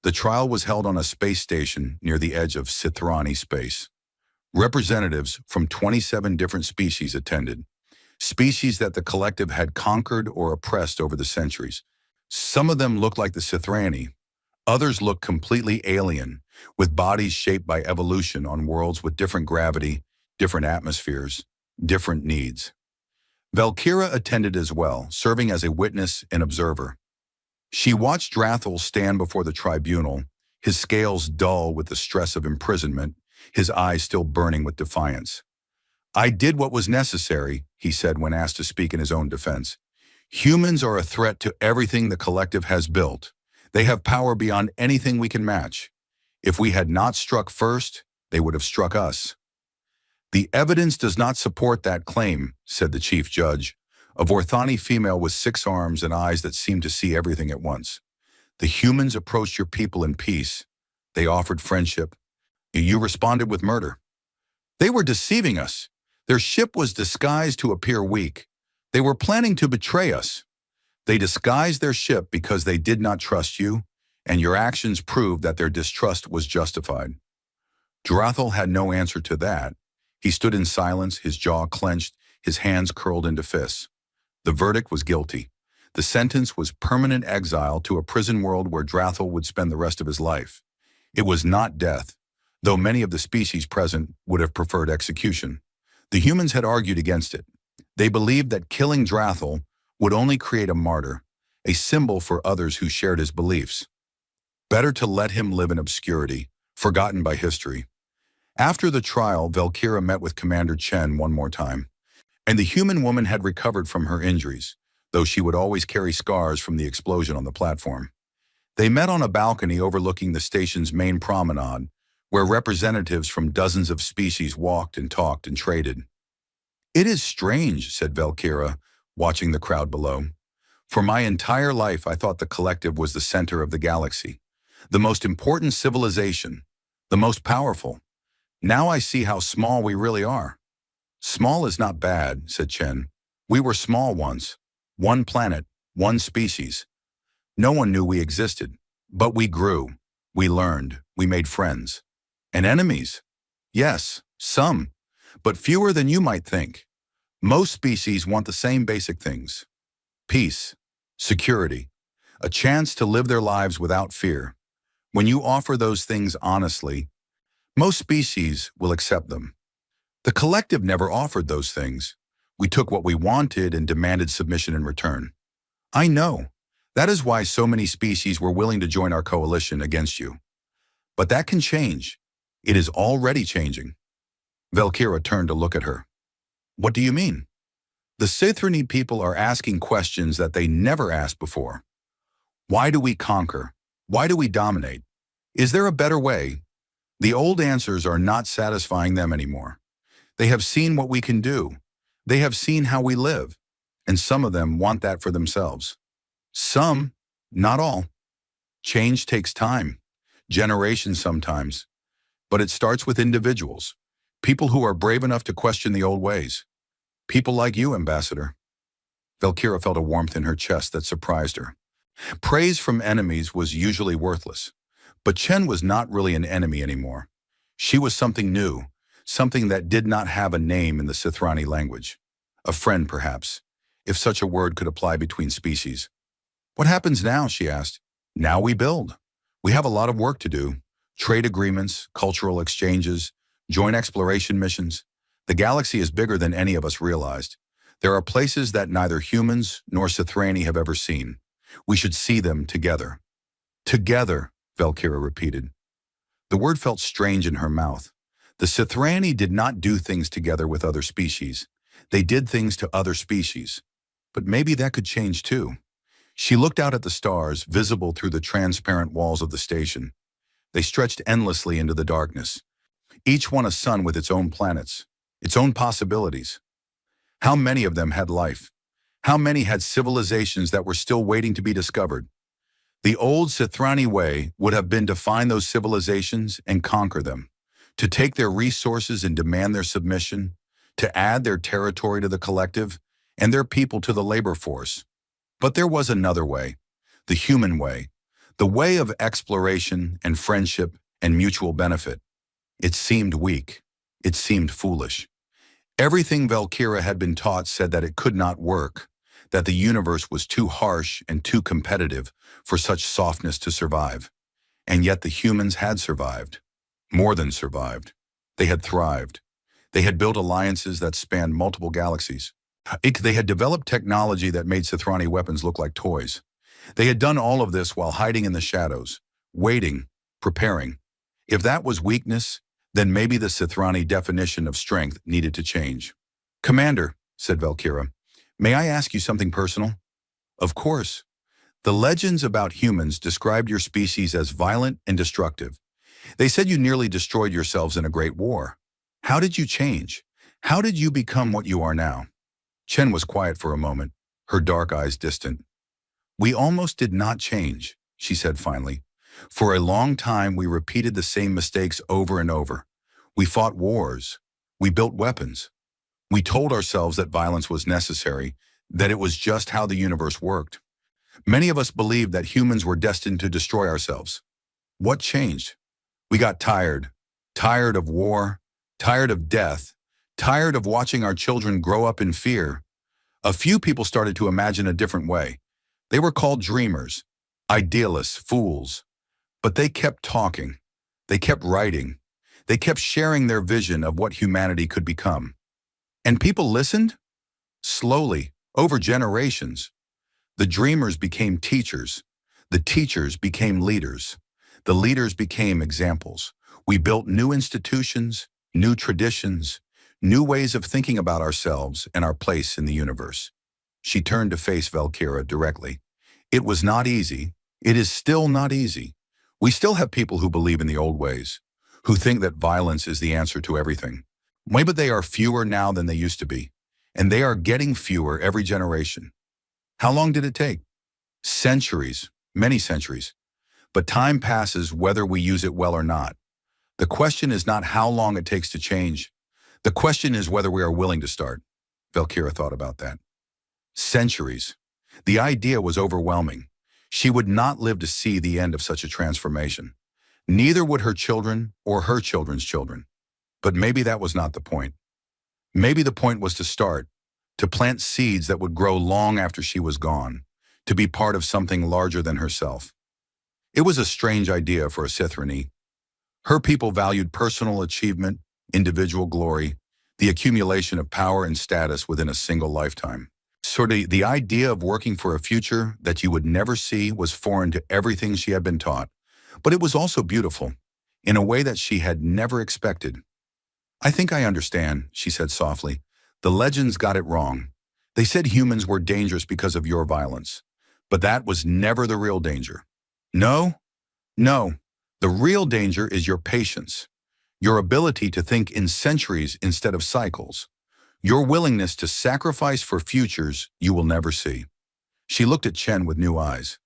The trial was held on a space station near the edge of Sithrani space. Representatives from 27 different species attended, species that the collective had conquered or oppressed over the centuries. Some of them looked like the Sithrani. Others looked completely alien, with bodies shaped by evolution on worlds with different gravity, different atmospheres, different needs. Valkyra attended as well, serving as a witness and observer. She watched Drathel stand before the tribunal, his scales dull with the stress of imprisonment, his eyes still burning with defiance. "I did what was necessary," he said when asked to speak in his own defense. Humans are a threat to everything the collective has built. They have power beyond anything we can match. If we had not struck first, they would have struck us. The evidence does not support that claim, said the chief judge, a Vorthani female with 6 arms and eyes that seemed to see everything at once. The humans approached your people in peace. They offered friendship. You responded with murder. They were deceiving us. Their ship was disguised to appear weak. They were planning to betray us. They disguised their ship because they did not trust you, and your actions proved that their distrust was justified. Drathel had no answer to that. He stood in silence, his jaw clenched, his hands curled into fists. The verdict was guilty. The sentence was permanent exile to a prison world where Drathel would spend the rest of his life. It was not death, though many of the species present would have preferred execution. The humans had argued against it. They believed that killing Drathel would only create a martyr, a symbol for others who shared his beliefs. Better to let him live in obscurity, forgotten by history. After the trial, Valkyra met with Commander Chen one more time, and the human woman had recovered from her injuries, though she would always carry scars from the explosion on the platform. They met on a balcony overlooking the station's main promenade, where representatives from dozens of species walked and talked and traded. "It is strange," said Valkyra, watching the crowd below. "For my entire life, I thought the collective was the center of the galaxy, the most important civilization, the most powerful. Now I see how small we really are." "Small is not bad," said Chen. "We were small once. One planet, one species. No one knew we existed. But we grew. We learned. We made friends. And enemies? Yes, some, but fewer than you might think. Most species want the same basic things: peace, security, a chance to live their lives without fear. When you offer those things honestly, most species will accept them. The collective never offered those things. We took what we wanted and demanded submission in return. I know. That is why so many species were willing to join our coalition against you. But that can change. It is already changing." Valkyra turned to look at her. "What do you mean?" "The Sithrani people are asking questions that they never asked before. Why do we conquer? Why do we dominate? Is there a better way? The old answers are not satisfying them anymore. They have seen what we can do. They have seen how we live. And some of them want that for themselves. Some, not all. Change takes time, generations sometimes. But it starts with individuals, people who are brave enough to question the old ways. People like you, Ambassador." Valkyra felt a warmth in her chest that surprised her. Praise from enemies was usually worthless, but Chen was not really an enemy anymore. She was something new, something that did not have a name in the Sithrani language. A friend, perhaps, if such a word could apply between species. "What happens now?" she asked. "Now we build. We have a lot of work to do. Trade agreements, cultural exchanges, joint exploration missions. The galaxy is bigger than any of us realized. There are places that neither humans nor Sithrani have ever seen. We should see them together." "Together," Valkyra repeated. The word felt strange in her mouth. The Sithrani did not do things together with other species. They did things to other species. But maybe that could change too. She looked out at the stars, visible through the transparent walls of the station. They stretched endlessly into the darkness, each one a sun with its own planets, its own possibilities. How many of them had life? How many had civilizations that were still waiting to be discovered? The old Sithrani way would have been to find those civilizations and conquer them, to take their resources and demand their submission, to add their territory to the collective and their people to the labor force. But there was another way, the human way, the way of exploration and friendship and mutual benefit. It seemed weak. It seemed foolish. Everything Valkyra had been taught said that it could not work, that the universe was too harsh and too competitive for such softness to survive. And yet the humans had survived. More than survived. They had thrived. They had built alliances that spanned multiple galaxies. They had developed technology that made Sithrani weapons look like toys. They had done all of this while hiding in the shadows, waiting, preparing. If that was weakness, then maybe the Sithrani definition of strength needed to change. "Commander," said Valkyra, "may I ask you something personal?" Of course, the legends about humans described your species as violent and destructive. They said you nearly destroyed yourselves in a great war. How did you change? How did you become what you are now? Chen was quiet for a moment, her dark eyes distant. We almost did not change, she said finally. For a long time, we repeated the same mistakes over and over. We fought wars. We built weapons. We told ourselves that violence was necessary, that it was just how the universe worked. Many of us believed that humans were destined to destroy ourselves. What changed? We got tired. Tired of war, tired of death, tired of watching our children grow up in fear. A few people started to imagine a different way. They were called dreamers, idealists, fools. But they kept talking. They kept writing. They kept sharing their vision of what humanity could become. And people listened? Slowly, over generations. The dreamers became teachers. The teachers became leaders. The leaders became examples. We built new institutions, new traditions, new ways of thinking about ourselves and our place in the universe. She turned to face Valkyra directly. It was not easy. It is still not easy. We still have people who believe in the old ways, who think that violence is the answer to everything. Maybe they are fewer now than they used to be, and they are getting fewer every generation. How long did it take? Centuries, many centuries. But time passes whether we use it well or not. The question is not how long it takes to change. The question is whether we are willing to start. Valkyra thought about that. Centuries. The idea was overwhelming. She would not live to see the end of such a transformation. Neither would her children or her children's children. But maybe that was not the point. Maybe the point was to start, to plant seeds that would grow long after she was gone, to be part of something larger than herself. It was a strange idea for a Sithrani. Her people valued personal achievement, individual glory, the accumulation of power and status within a single lifetime. So the idea of working for a future that you would never see was foreign to everything she had been taught. But it was also beautiful, in a way that she had never expected. I think I understand, she said softly. The legends got it wrong. They said humans were dangerous because of your violence. But that was never the real danger. No, no. The real danger is your patience, your ability to think in centuries instead of cycles, your willingness to sacrifice for futures you will never see. She looked at Chen with new eyes.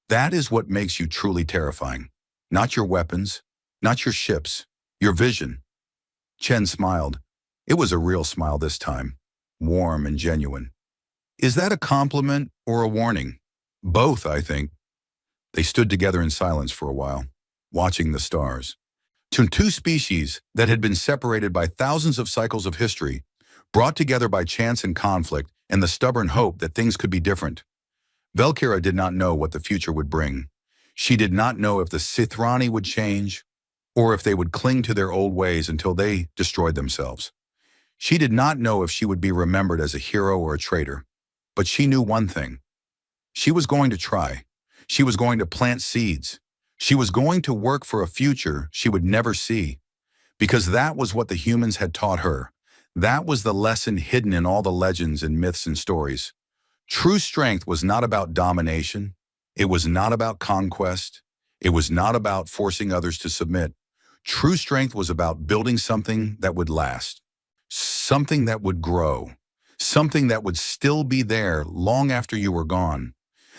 That is what makes you truly terrifying. Not your weapons, not your ships, your vision. Chen smiled. It was a real smile this time, warm and genuine. Is that a compliment or a warning? Both, I think. They stood together in silence for a while, watching the stars. Two species that had been separated by thousands of cycles of history, brought together by chance and conflict and the stubborn hope that things could be different. Valkyra did not know what the future would bring. She did not know if the Sithrani would change, or if they would cling to their old ways until they destroyed themselves. She did not know if she would be remembered as a hero or a traitor. But she knew one thing. She was going to try. She was going to plant seeds. She was going to work for a future she would never see. Because that was what the humans had taught her. That was the lesson hidden in all the legends and myths and stories. True strength was not about domination. It was not about conquest. It was not about forcing others to submit. True strength was about building something that would last, something that would grow, something that would still be there long after you were gone.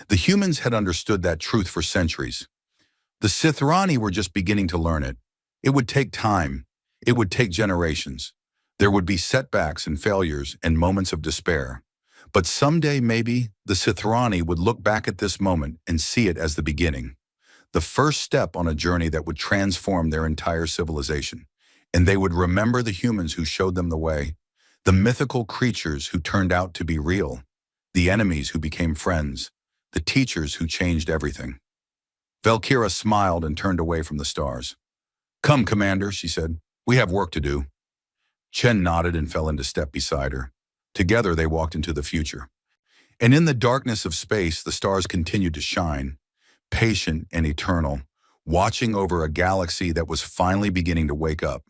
The humans had understood that truth for centuries. The Sithrani were just beginning to learn it. It would take time. It would take generations. There would be setbacks and failures and moments of despair. But someday, maybe, the Sithrani would look back at this moment and see it as the beginning, the first step on a journey that would transform their entire civilization. And they would remember the humans who showed them the way, the mythical creatures who turned out to be real, the enemies who became friends, the teachers who changed everything. Valkyra smiled and turned away from the stars. Come, Commander, she said. We have work to do. Chen nodded and fell into step beside her. Together they walked into the future. And in the darkness of space, the stars continued to shine, patient and eternal, watching over a galaxy that was finally beginning to wake up.